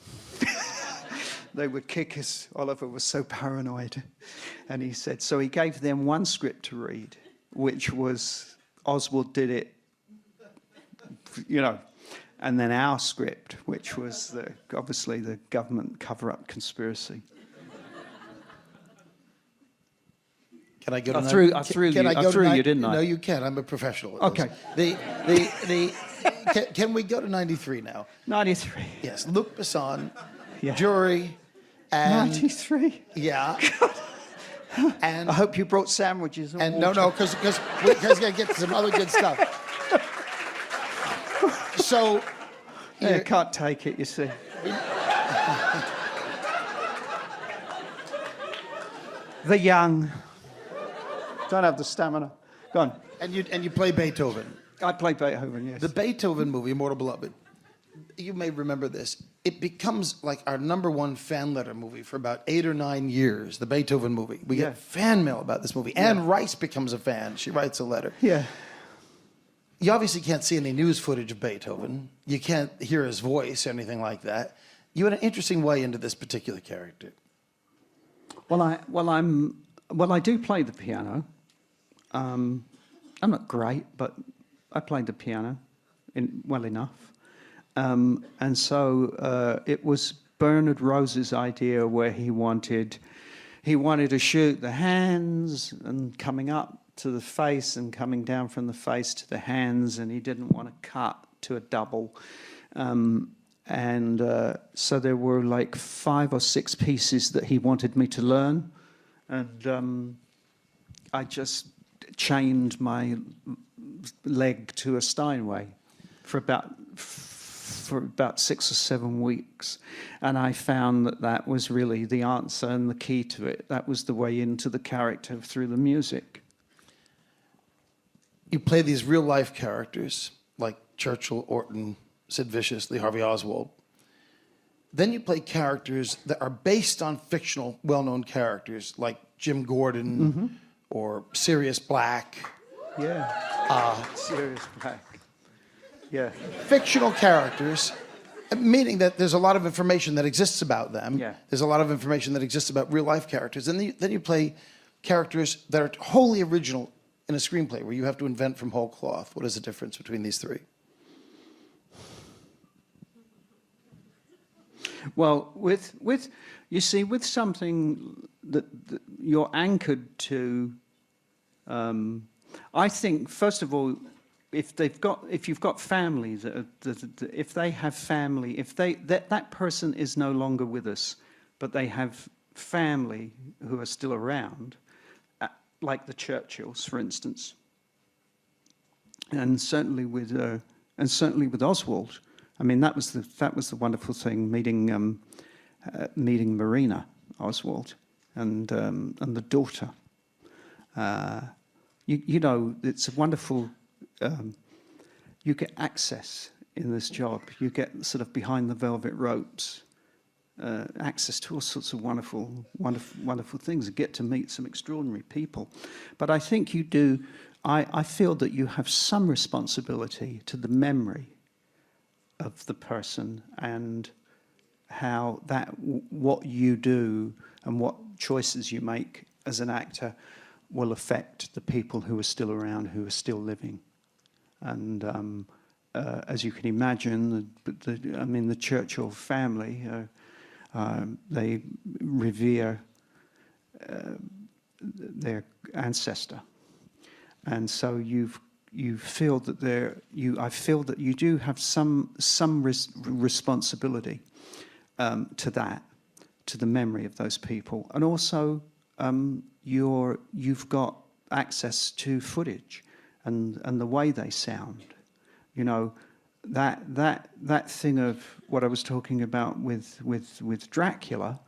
They would kick us. Oliver was so paranoid, and he said so. He gave them 1 script to read, which was Oswald did it, you know, and then our script, which was obviously the government cover-up conspiracy. Can I go to I threw you, didn't I? No, you can't. I'm a professional. Okay. Can we go to 93 now? 93. Yes, Luc Besson, Yeah. jury, and 93. yeah. And I hope you brought sandwiches. And no, because we gotta get some other good stuff. So you can't take it, you see. The young don't have the stamina. Go on. And you play Beethoven. I play Beethoven, yes. The Beethoven movie, Immortal Beloved. You may remember this. It becomes like our #1 fan letter movie for about 8 or 9 years. The Beethoven movie. We get fan mail about this movie. Anne Rice becomes a fan. She writes a letter. Yeah. You obviously can't see any news footage of Beethoven. You can't hear his voice or anything like that. You had an interesting way into this particular character. Well, I do play the piano. I'm not great, but I played the piano well enough. And so it was Bernard Rose's idea, where he wanted to shoot the hands and coming up to the face and coming down from the face to the hands, and he didn't want to cut to a double. So there were like 5 or 6 pieces that he wanted me to learn, and I just chained my leg to a Steinway for about 6 or 7 weeks, and I found that was really the answer and the key to it. That was the way into the character through the music. You play these real-life characters like Churchill, Orton, Sid Vicious, Lee Harvey Oswald. Then you play characters that are based on fictional, well-known characters like Jim Gordon or Sirius Black. Yeah. Sirius Black. Yeah. Fictional characters, meaning that there's a lot of information that exists about them. Yeah. There's a lot of information that exists about real-life characters. And then you play characters that are wholly original in a screenplay where you have to invent from whole cloth. What is the difference between these three? Well, with you see, with something that you're anchored to, I think first of all, if you've got families, if they have family, if that person is no longer with us, but they have family who are still around, like the Churchills, for instance, and certainly with Oswald. I mean, that was the wonderful thing, meeting Marina Oswald and the daughter. You know, it's a wonderful. You get access in this job. You get sort of behind the velvet ropes, access to all sorts of wonderful things. You get to meet some extraordinary people. But I think you do. I feel that you have some responsibility to the memory of the person and how what you do and what choices you make as an actor will affect the people who are still around, who are still living. And as you can imagine, the Churchill family, they revere their ancestor, and so you feel that I feel that you do have some responsibility to that, to the memory of those people, and also you've got access to footage and the way they sound. You know, that thing of what I was talking about with Dracula,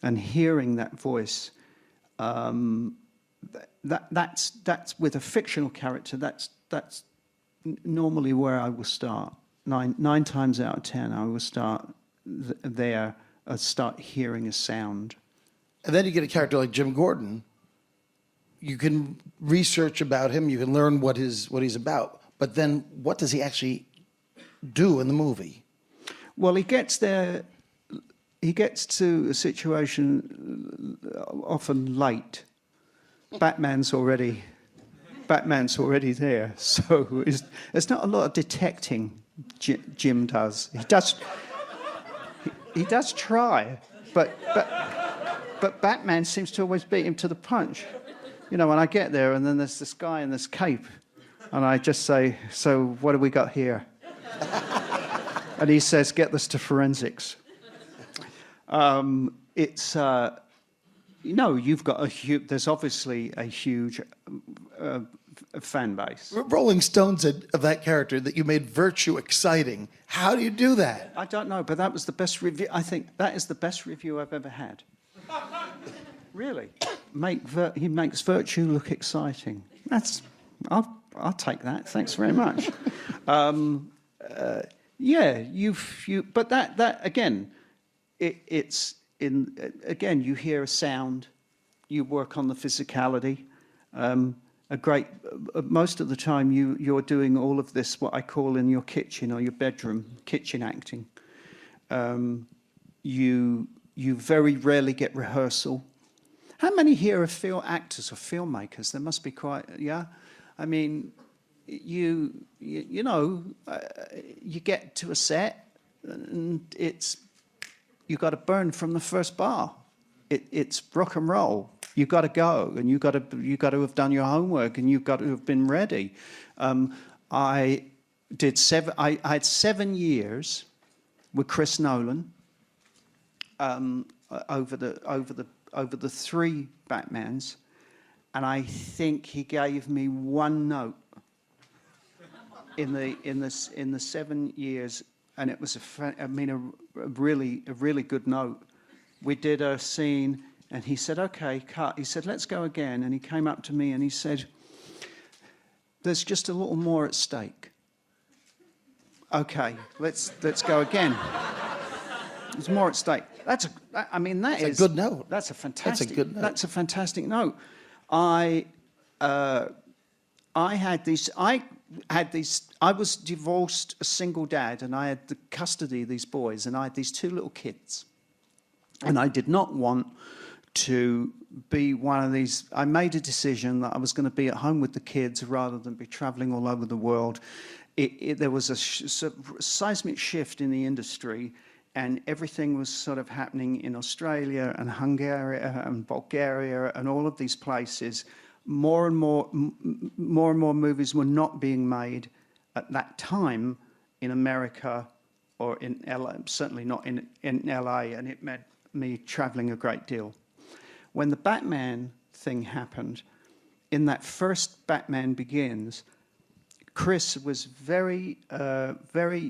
and hearing that voice. That's with a fictional character. That's normally where I will start. Nine times out of 10, I will start there. Start hearing a sound. And then you get a character like Jim Gordon. You can research about him. You can learn what he's about. But then, what does he actually do in the movie? Well, he gets there. He gets to a situation often late. Batman's already there, so there's not a lot of detecting Jim does. He does try, but Batman seems to always beat him to the punch. You know, when I get there, and then there's this guy in this cape, and I just say, "So what do we got here?" And he says, "Get this to forensics." You've got there's obviously a huge fan base. Rolling Stone said of that character that you made virtue exciting. How do you do that? I don't know, but that was the best review. I think that is the best review I've ever had. Really, he makes virtue look exciting. I'll take that. Thanks very much. But that again, it's. Again, you hear a sound, you work on the physicality. Most of the time you're doing all of this, what I call in your kitchen or your bedroom, kitchen acting. You very rarely get rehearsal. How many here are actors or filmmakers? There must be quite, yeah? I mean, you get to a set and you got to burn from the first bar. It's rock and roll. You got to go, and you got to have done your homework, and you've got to have been ready. I had 7 years with Chris Nolan over the 3 Batmans, and I think he gave me one note in the 7 years, and it was a really good note. We did a scene, and he said, "Okay, cut." He said, "Let's go again." And he came up to me and he said, "There's just a little more at stake." Okay, let's go again. There's more at stake. That's a good note. That's a fantastic. That's a good note. That's a fantastic note. I was divorced, a single dad, and I had the custody of these boys, and I had these 2 little kids. And I did not want to be one of these. I made a decision that I was going to be at home with the kids rather than be traveling all over the world. There was a seismic shift in the industry, and everything was sort of happening in Australia and Hungary and Bulgaria and all of these places. More and more movies were not being made at that time in America or in LA, certainly not in LA, and it meant me traveling a great deal. When the Batman thing happened, in that first Batman Begins, Chris was very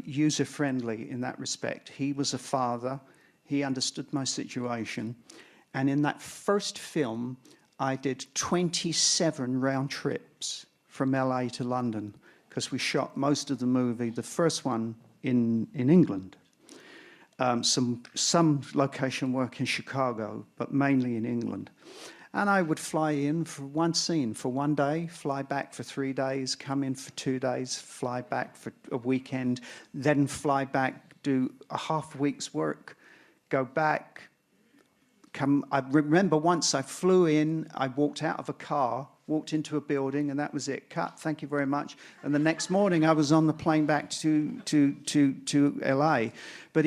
user-friendly in that respect. He was a father. He understood my situation. And in that first film, I did 27 round trips from LA to London, because we shot most of the movie, the first one, in England. Some location work in Chicago, but mainly in England. And I would fly in for one scene for 1 day, fly back for 3 days, come in for 2 days, fly back for a weekend, then fly back, do a half week's work, go back, come. I remember once I flew in, I walked out of a car, walked into a building, and that was it. Cut, thank you very much. And the next morning I was on the plane back to LA. But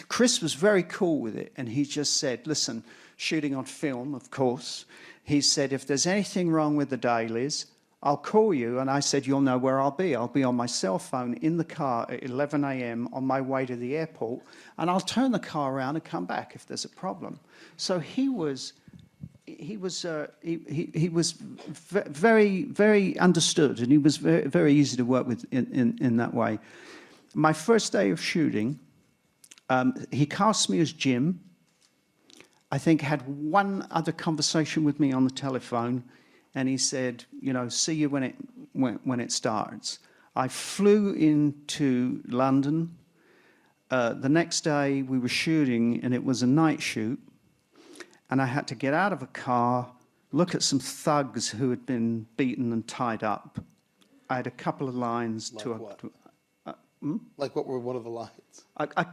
Chris was very cool with it, and he just said, listen, shooting on film, of course, he said, if there's anything wrong with the dailies, I'll call you. And I said, you'll know where I'll be. I'll be on my cell phone in the car at 11 a.m. on my way to the airport, and I'll turn the car around and come back if there's a problem. So he was very, very understood, and he was very, very easy to work with in that way. My first day of shooting, he cast me as Jim. I think had one other conversation with me on the telephone, and he said, see you when it starts. I flew into London. The next day we were shooting, and it was a night shoot. And I had to get out of a car, look at some thugs who had been beaten and tied up. I had a couple of lines Like to... what? Like what were one of the lines? I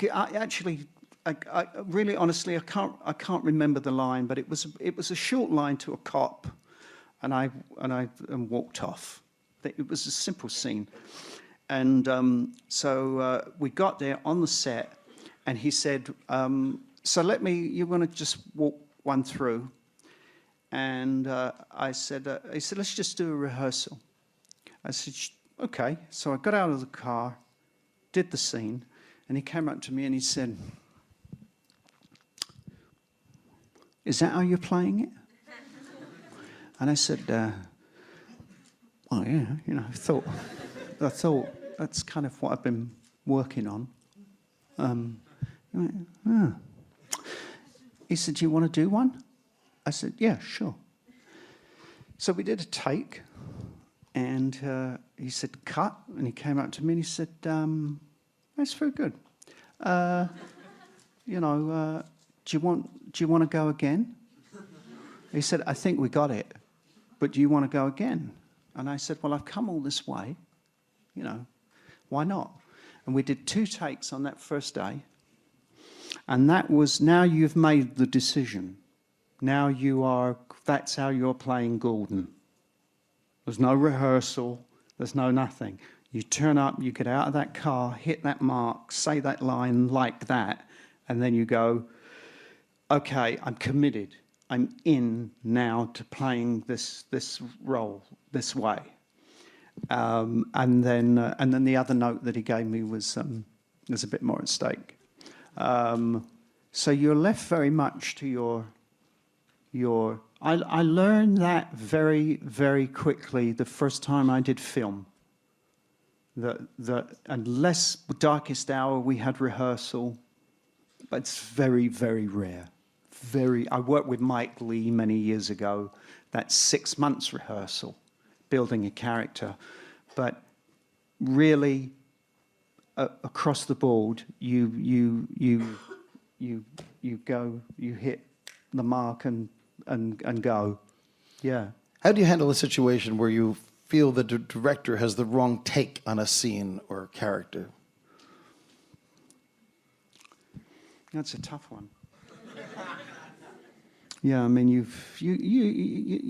really, honestly, I can't remember the line, but it was a short line to a cop, and I walked off. It was a simple scene, and so we got there on the set, and he said, "So you want to just walk one through?" And he said, "Let's just do a rehearsal." I said, "Okay." So I got out of the car, did the scene, and he came up to me and he said, "Is that how you're playing it?" And I said, "Well, yeah, I thought that's kind of what I've been working on." He said, "Do you want to do one?" I said, "Yeah, sure." So we did a take, and he said, "Cut," and he came up to me and he said, "That's very good. Do you want to go again?" He said, "I think we got it, but do you want to go again?" And I said, "Well, I've come all this way, why not?" And we did 2 takes on that first day. And that was, now you've made the decision. Now that's how you're playing Gordon. There's no rehearsal, there's no nothing. You turn up, you get out of that car, hit that mark, say that line like that, and then you go, okay, I'm committed. I'm in now to playing this role this way. And then the other note that he gave me was there's a bit more at stake. So you're left very much to your I learned that very, very quickly the first time I did film. That unless Darkest Hour we had rehearsal, but it's very, very rare. I worked with Mike Lee many years ago. That's 6 months rehearsal, building a character. But really, across the board, you go, you hit the mark and go. Yeah. How do you handle a situation where you feel the director has the wrong take on a scene or character? That's a tough one. Yeah, I mean, you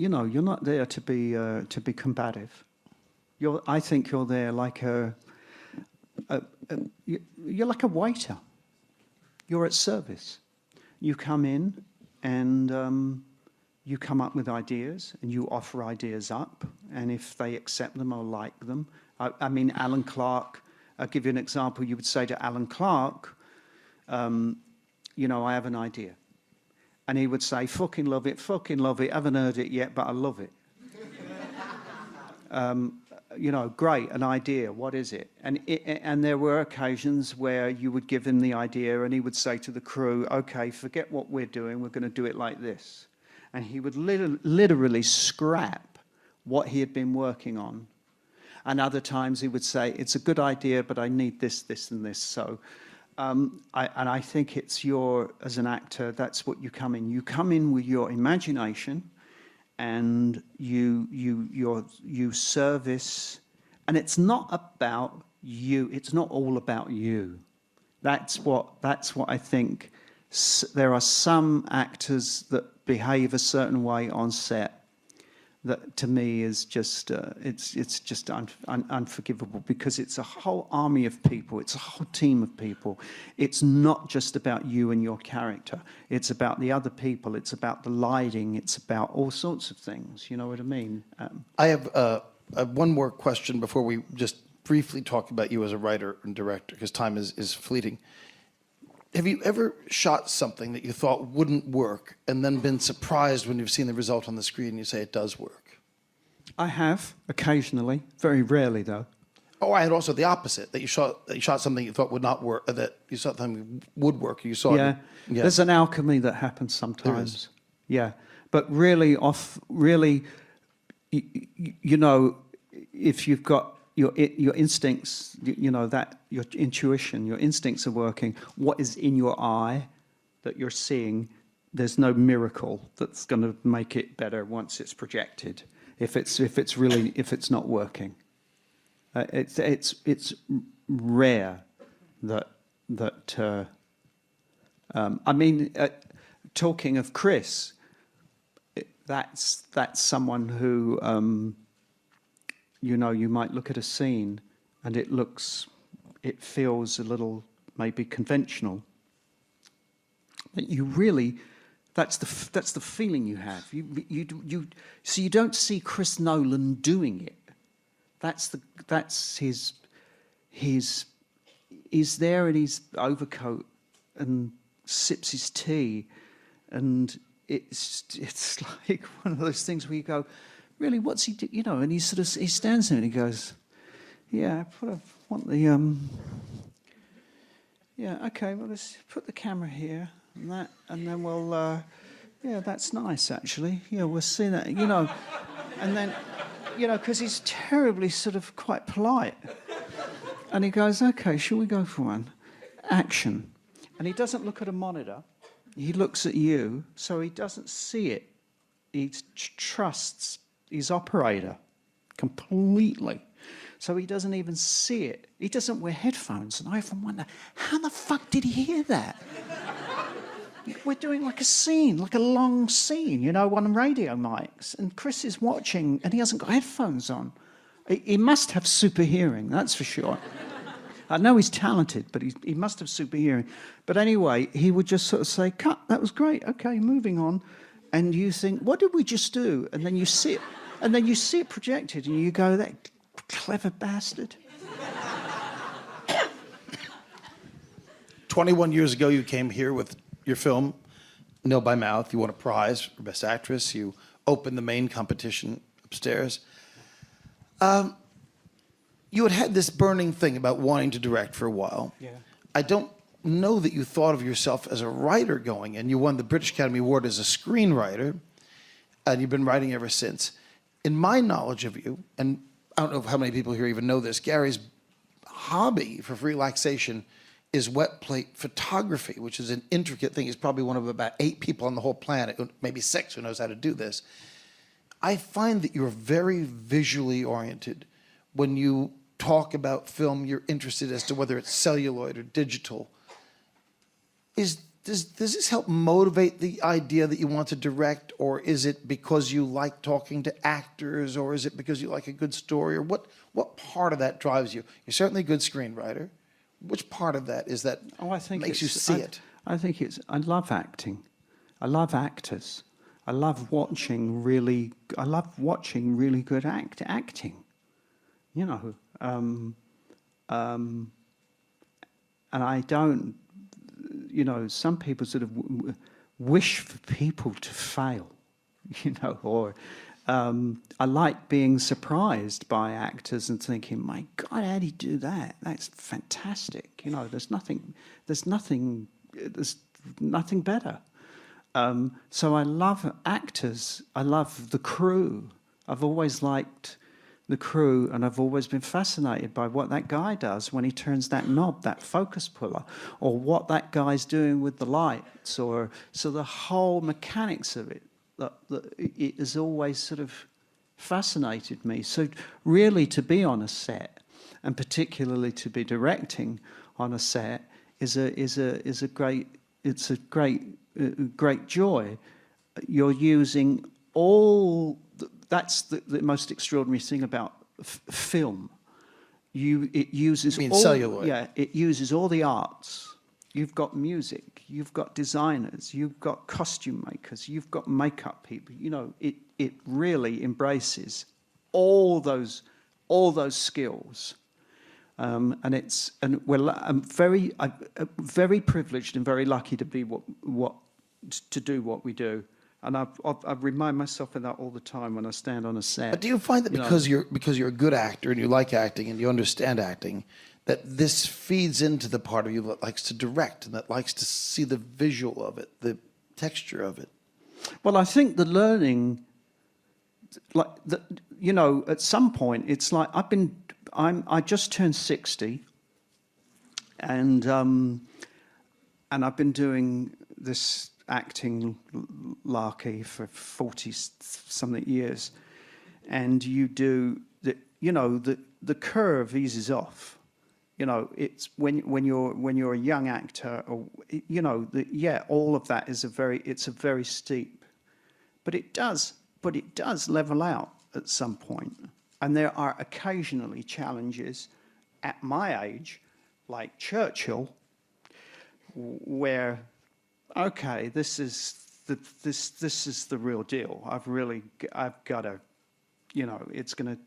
know, you're not there to be combative. I think you're there like you're like a waiter. You're at service. You come in and you come up with ideas and you offer ideas up, and if they accept them or like them, I mean, Alan Clark. I'll give you an example. You would say to Alan Clark, you know, I have an idea. And he would say, fucking love it, haven't heard it yet, but I love it. You know, great, an idea, what is it? And there were occasions where you would give him the idea and he would say to the crew, okay, forget what we're doing, we're going to do it like this. And he would literally scrap what he had been working on. And other times he would say, it's a good idea, but I need this, this, and this. So, I think it's as an actor, that's what you come in. You come in with your imagination, and you service, and it's not about you. It's not all about you. That's what I think. There are some actors that behave a certain way on set that to me is just it's just unforgivable, because it's a whole army of people, it's a whole team of people. It's not just about you and your character, it's about the other people, it's about the lighting, it's about all sorts of things, you know what I mean? I have one more question before we just briefly talk about you as a writer and director, because time is fleeting. Have you ever shot something that you thought wouldn't work and then been surprised when you've seen the result on the screen and you say it does work? I have, occasionally, very rarely though. Oh, I had also the opposite, that you shot something you thought would not work, that you thought something would work, you saw it. Yeah, there's an alchemy that happens sometimes. Yeah, but really, you know, if you've got your instincts, you know, that your intuition, your instincts are working. What is in your eye that you're seeing, there's no miracle that's going to make it better once it's projected. If it's not working, it's rare that. I mean, talking of Chris, that's someone who. You know, you might look at a scene and it feels a little maybe conventional. But you really, that's the feeling you have. So you don't see Chris Nolan doing it. That's his. He's there in his overcoat and sips his tea, and it's like one of those things where you go, really, what's he do? You know, and he stands there and he goes, "Yeah, I want the yeah, okay, well, let's put the camera here and that, and then we'll yeah, that's nice actually. Yeah, we'll see that, you know." And then, you know, because he's terribly sort of quite polite, and he goes, "Okay, shall we go for one? Action." And he doesn't look at a monitor; he looks at you, so he doesn't see it. He trusts his operator completely, so he doesn't even see it. He doesn't wear headphones, and I often wonder, how the fuck did he hear that? We're doing like a scene, like a long scene, you know, on radio mics, and Chris is watching and he hasn't got headphones on. He must have super hearing, that's for sure. I know he's talented, but he must have super hearing. But anyway, he would just sort of say, "Cut, that was great, okay, moving on." And you think, what did we just do? And then you see it. And then you see it projected, and you go, "That clever bastard." 21 years ago, you came here with your film, know by mouth. You won a prize for Best Actress. You opened the main competition upstairs. You had this burning thing about wanting to direct for a while. Yeah. I don't know that you thought of yourself as a writer going in. You won the British Academy Award as a screenwriter, and you've been writing ever since. In my knowledge of you, and I don't know how many people here even know this, Gary's hobby for relaxation is wet plate photography, which is an intricate thing. He's probably one of about 8 people on the whole planet, maybe 6, who knows how to do this. I find that you're very visually oriented. When you talk about film, you're interested as to whether it's celluloid or digital. Does this help motivate the idea that you want to direct, or is it because you like talking to actors, or is it because you like a good story, or what part of that drives you? You're certainly a good screenwriter. Which part of that is that makes you see it? I think I love acting. I love actors. I love watching really good acting. You know, and I don't, you know, some people sort of wish for people to fail, you know, or I like being surprised by actors and thinking, my God, how'd he do that? That's fantastic. You know, there's nothing better. So I love actors. I love the crew. I've always liked the crew, and I've always been fascinated by what that guy does when he turns that knob, that focus puller, or what that guy's doing with the lights, or so the whole mechanics of it. It has always sort of fascinated me. So really, to be on a set, and particularly to be directing on a set, is a great joy. You're using all. That's the most extraordinary thing about film. It uses celluloid. Yeah, it uses all the arts. You've got music, you've got designers, you've got costume makers, you've got makeup people. You know, it really embraces all those skills, I'm very privileged and very lucky to be to do what we do. And I remind myself of that all the time when I stand on a set. But do you find that because you're a good actor and you like acting and you understand acting, that this feeds into the part of you that likes to direct and that likes to see the visual of it, the texture of it? Well, I think the learning, at some point, it's like I just turned 60, and I've been doing this acting larky for 40-something years, and you do the curve eases off. You know, it's when you're a young actor, or all of that is a very steep, but it does level out at some point. And there are occasionally challenges at my age, like Churchill, where okay, this is the real deal. I've got to, it's going to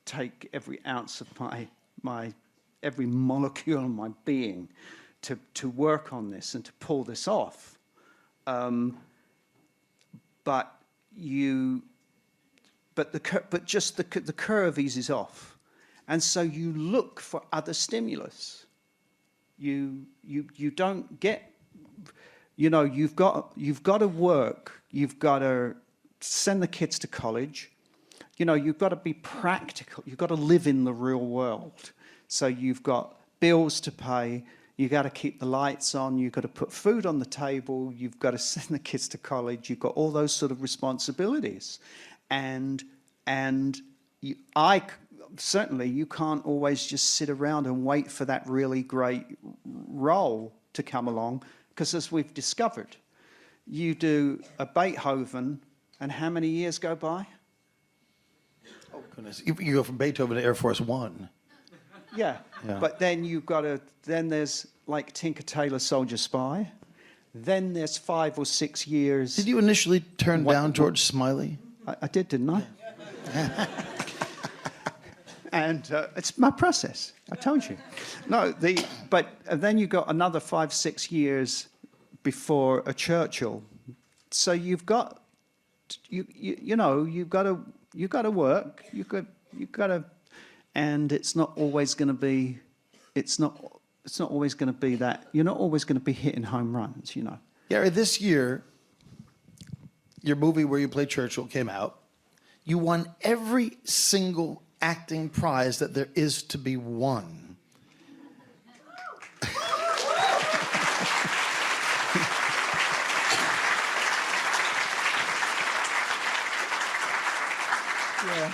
take every ounce of my every molecule of my being to work on this and to pull this off. But the curve eases off, and so you look for other stimulus. You don't get. You've got to work. You've got to send the kids to college. You've got to be practical. You've got to live in the real world. So you've got bills to pay. You've got to keep the lights on. You've got to put food on the table. You've got to send the kids to college. You've got all those sort of responsibilities, and certainly you can't always just sit around and wait for that really great role to come along. Because as we've discovered, you do a Beethoven, and how many years go by? Oh, goodness. You go from Beethoven to Air Force One. Yeah. But then then there's like Tinker Tailor Soldier Spy. Then there's 5 or 6 years. Did you initially turn down George Smiley? I did, didn't I? And it's my process. I told you. No, but then you got another 5, 6 years before a Churchill so you've got you know you've got to work. You've got to, and it's not always going to be. It's not always going to be that. You're not always going to be hitting home runs. You know. Gary, this year, your movie where you play Churchill came out. You won every single acting prize that there is to be won. Yeah.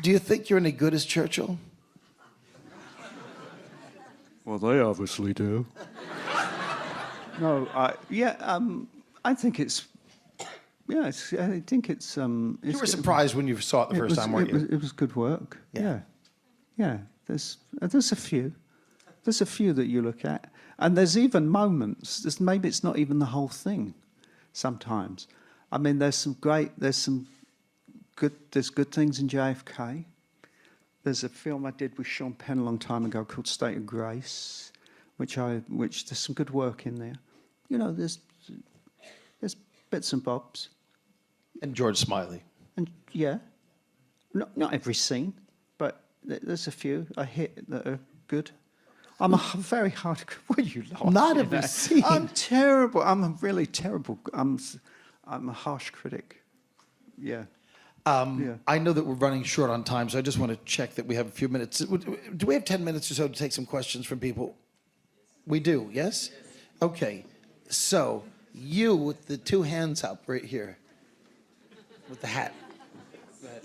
Do you think you're any good as Churchill? Well, they obviously do. No, I think it's. Yeah, I think it's. You were surprised when you saw it the first time, weren't you? It was good work. Yeah. Yeah. There's a few. There's a few that you look at, and there's even moments. Maybe it's not even the whole thing. Sometimes, I mean, there's good things in JFK. There's a film I did with Sean Penn a long time ago called State of Grace, which there's some good work in there. You know, there's bits and bobs. And George Smiley. And yeah, not every scene, but there's a few I hit that are good. I'm a very hard. What are you laughing Not at? every scene. I'm terrible. I'm a really terrible. I'm a harsh critic. Yeah. I know that we're running short on time, so I just want to check that we have a few minutes. Do we have 10 minutes or so to take some questions from people? We do, yes? Okay. So, you with the two hands up right here, with the hat. Go ahead.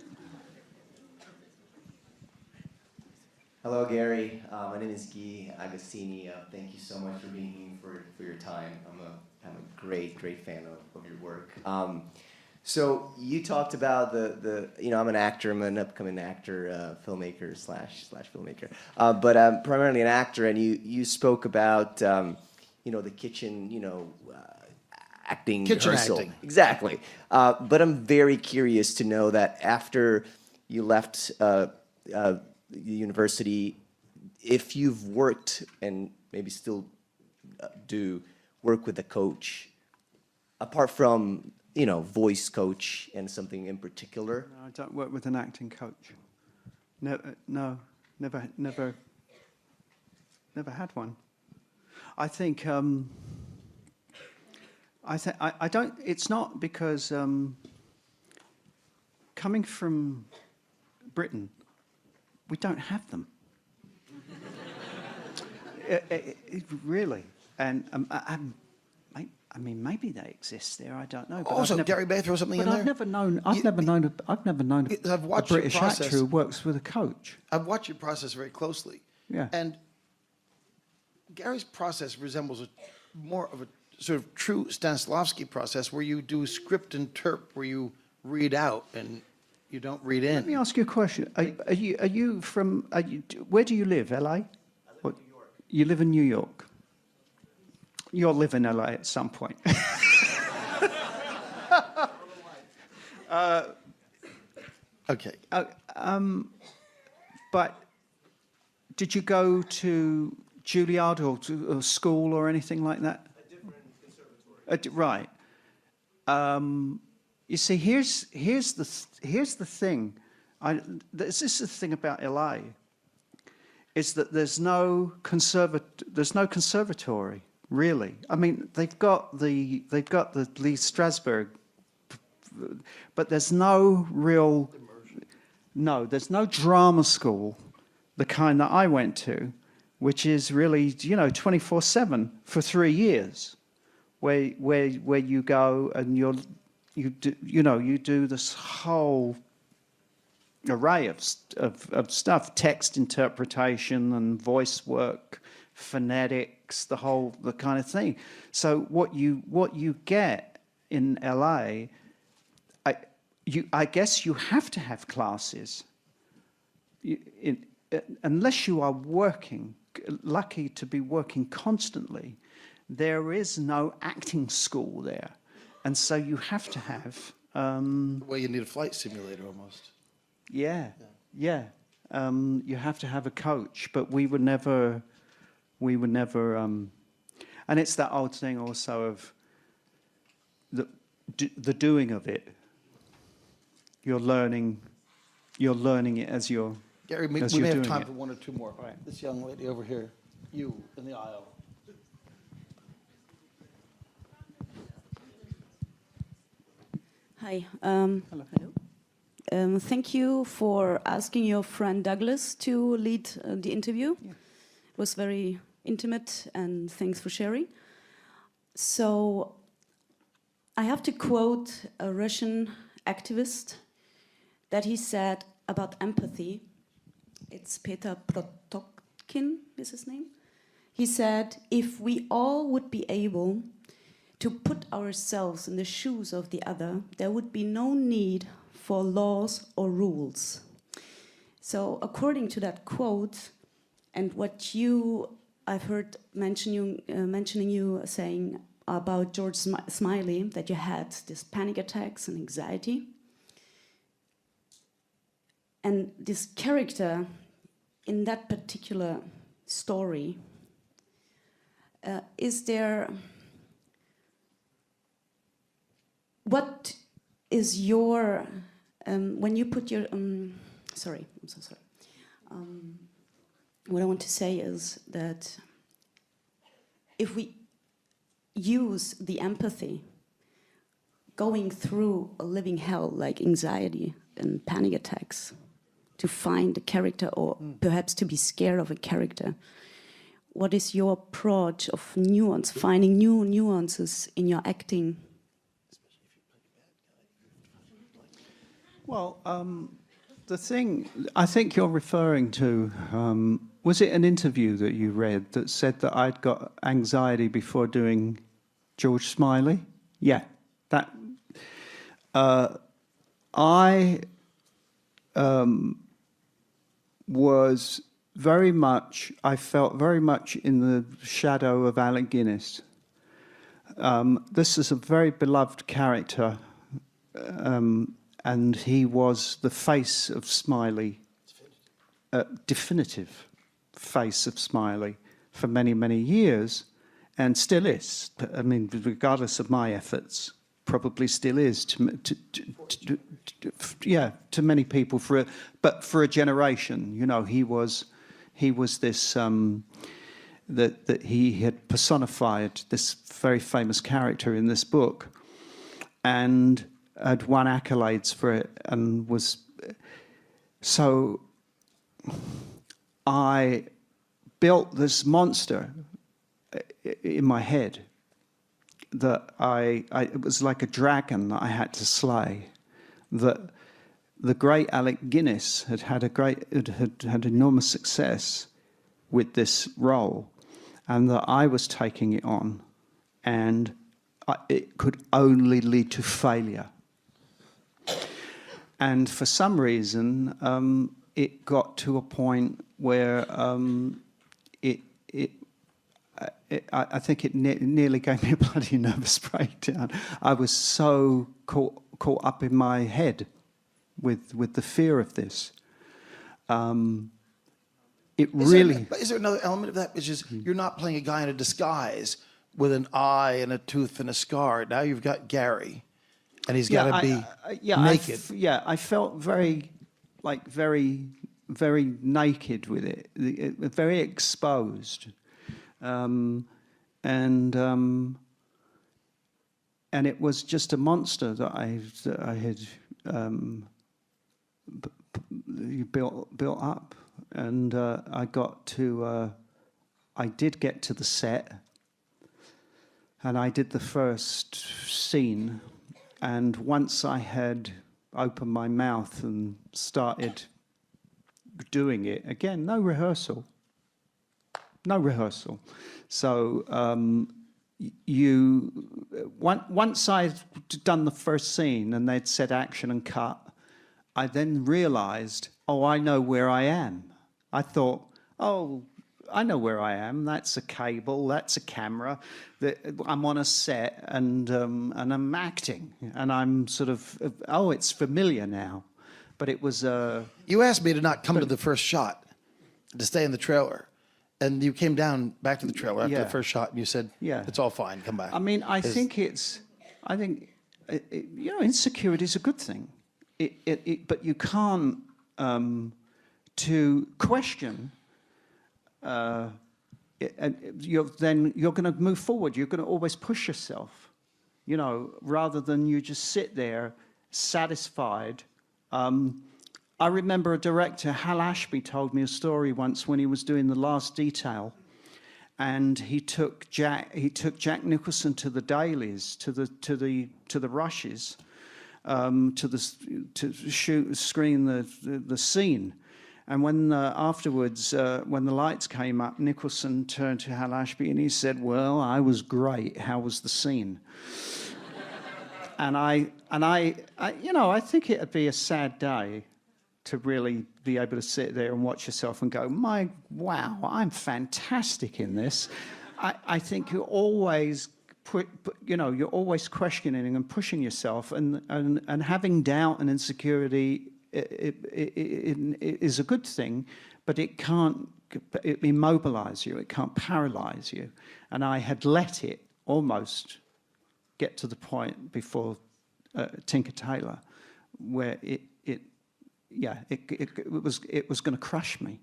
Hello, Gary. My name is Guy Agostini. Thank you so much for being here for your time. I'm a great fan of your work. So you talked about I'm an actor. I'm an upcoming actor, filmmaker slash filmmaker. But I'm primarily an actor, and you spoke about the kitchen acting Kitchen rehearsal. acting. Exactly. But I'm very curious to know that after you left the university, if you've worked and maybe still do work with a coach, apart from voice coach and something in particular. No, I don't work with an acting coach. No, never had one. I think I don't. It's not because coming from Britain, we don't have them. Really, and I mean, maybe they exist there. I don't know. But Also, Gary, may I throw something in there? I've never known a watched your British process. actor who works with a coach. I've watched your process very closely. Yeah. And Gary's process resembles more of a sort of true Stanislavski process where you do script and terp, where you read out and you don't read in. Let me ask you a question. Are you from? Where do you live? LA. I live in New York. You live in New York. You'll live in LA at some point. Okay. But did you go to Juilliard or to a school or anything like that? A different conservatory. Right. You see, here's the thing. This is the thing about LA. Is that there's no conservatory. Really, I mean, they've got the Lee Strasberg, but there's no real, there's no drama school, the kind that I went to, which is really 24/7 for 3 years, where you go and you do this whole array of stuff, text interpretation and voice work, phonetics, the kind of thing. So what you get in LA, I guess you have to have classes. Unless you are lucky to be working constantly, there is no acting school there, and so you have to have. Well, you need a flight simulator almost. Yeah. You have to have a coach, but we would never. And it's that old thing also of, the doing of it. You're learning it as you're. Gary, we as may you're have doing time it. for one or two more. All right, this young lady over here, you in the aisle. Hi. Hello. Thank you for asking your friend Douglas to lead the interview. Yeah. It was very intimate, and thanks for sharing. So, I have to quote a Russian activist that he said about empathy. It's Peter Protokhin is his name. He said, if we all would be able to put ourselves in the shoes of the other, there would be no need for laws or rules. So according to that quote, and what I've heard mentioning you saying about George Smiley, that you had these panic attacks and anxiety. And this character in that particular story, what is your, when you put your, sorry, I'm so sorry. What I want to say is that if we use the empathy going through a living hell like anxiety and panic attacks to find a character or perhaps to be scared of a character, what is your approach of nuance, finding new nuances in your acting? Well, the thing I think you're referring to, was it an interview that you read that said that I'd got anxiety before doing George Smiley? Yeah, that. I was very much, I felt very much in the shadow of Alec Guinness. This is a very beloved character, and he was the face of Smiley, definitive face of Smiley for many, many years, and still is. I mean, regardless of my efforts, probably still is to many people but for a generation. You know, he was this that he had personified this very famous character in this book, and had won accolades for it, and was so. I built this monster in my head that it was like a dragon that I had to slay. That the great Alec Guinness had enormous success with this role, and that I was taking it on, and it could only lead to failure. And for some reason, it got to a point where I think it nearly gave me a bloody nervous breakdown. I was so caught up in my head with the fear of this. But is there another element of that, which is you're not playing a guy in a disguise with an eye and a tooth and a scar. Now you've got Gary, and he's got to be naked. I felt very naked with it, very exposed, and it was just a monster that I had built up, and I did get to the set, and I did the first scene, and once I had opened my mouth and started doing it again, no rehearsal. So once I'd done the first scene and they'd said action and cut, I then realised, I know where I am. I thought, I know where I am. That's a cable. That's a camera. I'm on a set and I'm acting, and I'm sort of it's familiar now. But it was. You asked me to not come to the first shot, to stay in the trailer, and you came down back to the trailer after the first shot, and you said, "It's all fine. Come back." I mean, I think it's I think, insecurity is a good thing. But you can't, to question, then you're going to move forward. You're going to always push yourself, rather than you just sit there satisfied. I remember a director, Hal Ashby, told me a story once when he was doing The Last Detail, and he took Jack Nicholson to the dailies, to the rushes, to screen the scene. And when afterwards, when the lights came up, Nicholson turned to Hal Ashby and he said, "Well, I was great. How was the scene?" and I think it'd be a sad day to really be able to sit there and watch yourself and go, wow, I'm fantastic in this. I think you're always you're always questioning and pushing yourself, and having doubt and insecurity is a good thing, but it can't immobilize you. It can't paralyze you. And I had let it almost get to the point before Tinker Tailor, where it was going to crush me.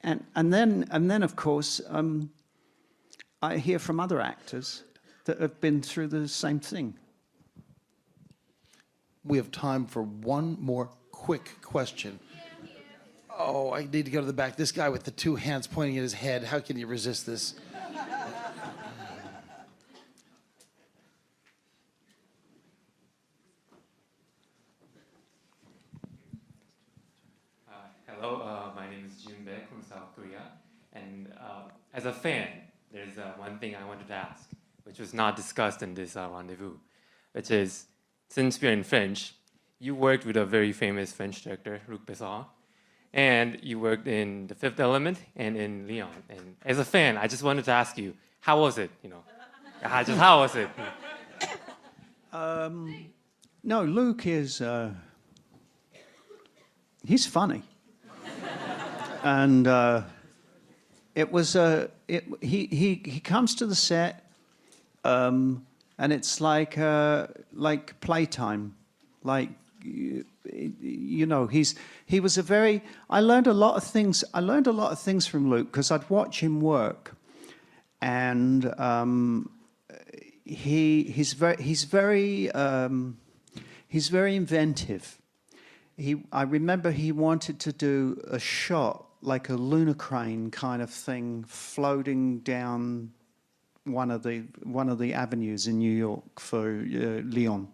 And then of course I hear from other actors that have been through the same thing. We have time for one more quick question. Oh, I need to go to the back. This guy with the two hands pointing at his head. How can you resist this? Hello, my name is Jun Baek from South Korea. And as a fan, there's one thing I wanted to ask, which was not discussed in this rendezvous, which is, since we're in French, you worked with a very famous French director, Luc Besson, and you worked in The Fifth Element and in Leon. And as a fan, I just wanted to ask you, how was it? How was it? No, Luke is he's funny, and it was he comes to the set. And it's like playtime, he was a very. I learned a lot of things. From Luke because I'd watch him work, and he's very inventive. I remember he wanted to do a shot like a lunar crane kind of thing floating down one of the avenues in New York for Leon,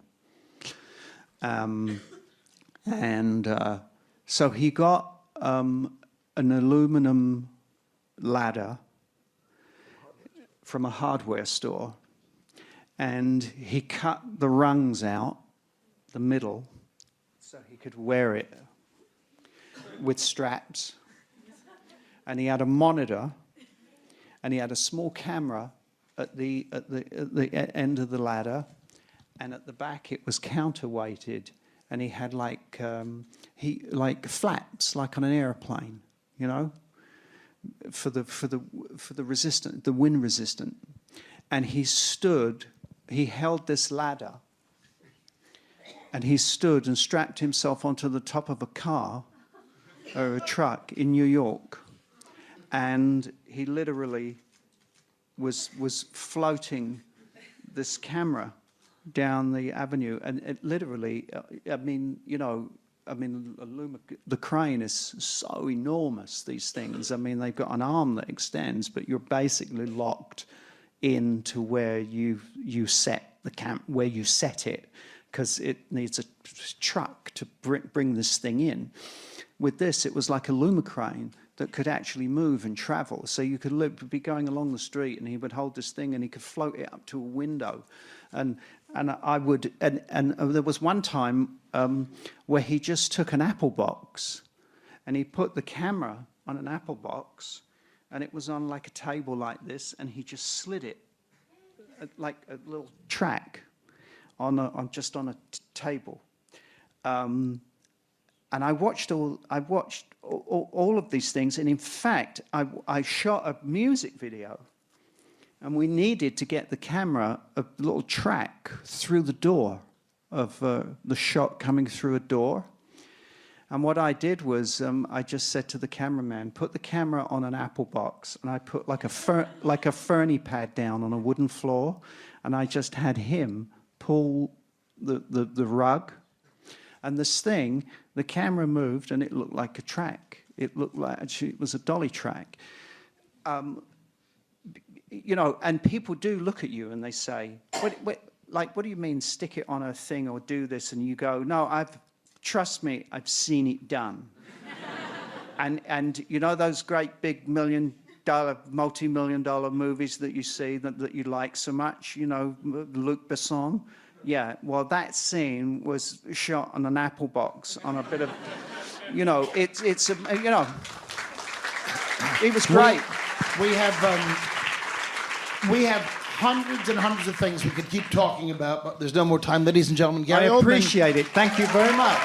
so he got an aluminum ladder from a hardware store, and he cut the rungs out the middle so he could wear it with straps, and he had a monitor, and he had a small camera at the end of the ladder, and at the back it was counterweighted, and he had like flaps like on an airplane, for the resistant, the wind resistant, and he held this ladder, and he stood and strapped himself onto the top of a car or a truck in New York, and he literally was floating this camera down the avenue, and it literally, the crane is so enormous, these things. They've got an arm that extends, but you're basically locked into where you set the where you set it, because it needs a truck to bring this thing in. With this, it was like a lumicrane that could actually move and travel. So you could be going along the street, and he would hold this thing, and he could float it up to a window. And there was one time where he just took an apple box, and he put the camera on an apple box, and it was on like a table like this, and he just slid it like a little track on a table. And I watched all of these things, and in fact, I shot a music video, And we needed to get the camera a little track through the door of the shot coming through a door. And what I did was I just said to the cameraman, put the camera on an apple box, and I put like a ferny pad down on a wooden floor, and I just had him pull the rug. And this thing, the camera moved, and it looked like a track. It looked like, actually, it was a dolly track. You know, and people do look at you and they say, what do you mean stick it on a thing or do this? And you go, no, trust me, I've seen it done. and you know those great big multi-million-dollar movies that you see that you like so much, you know, Luc Besson? Yeah, well, that scene was shot on an apple box on a bit of, you know, it's you know, it was great. We have hundreds and hundreds of things we could keep talking about, but there's no more time. Ladies and gentlemen, Gary I Oldman. appreciate it. Thank you very much.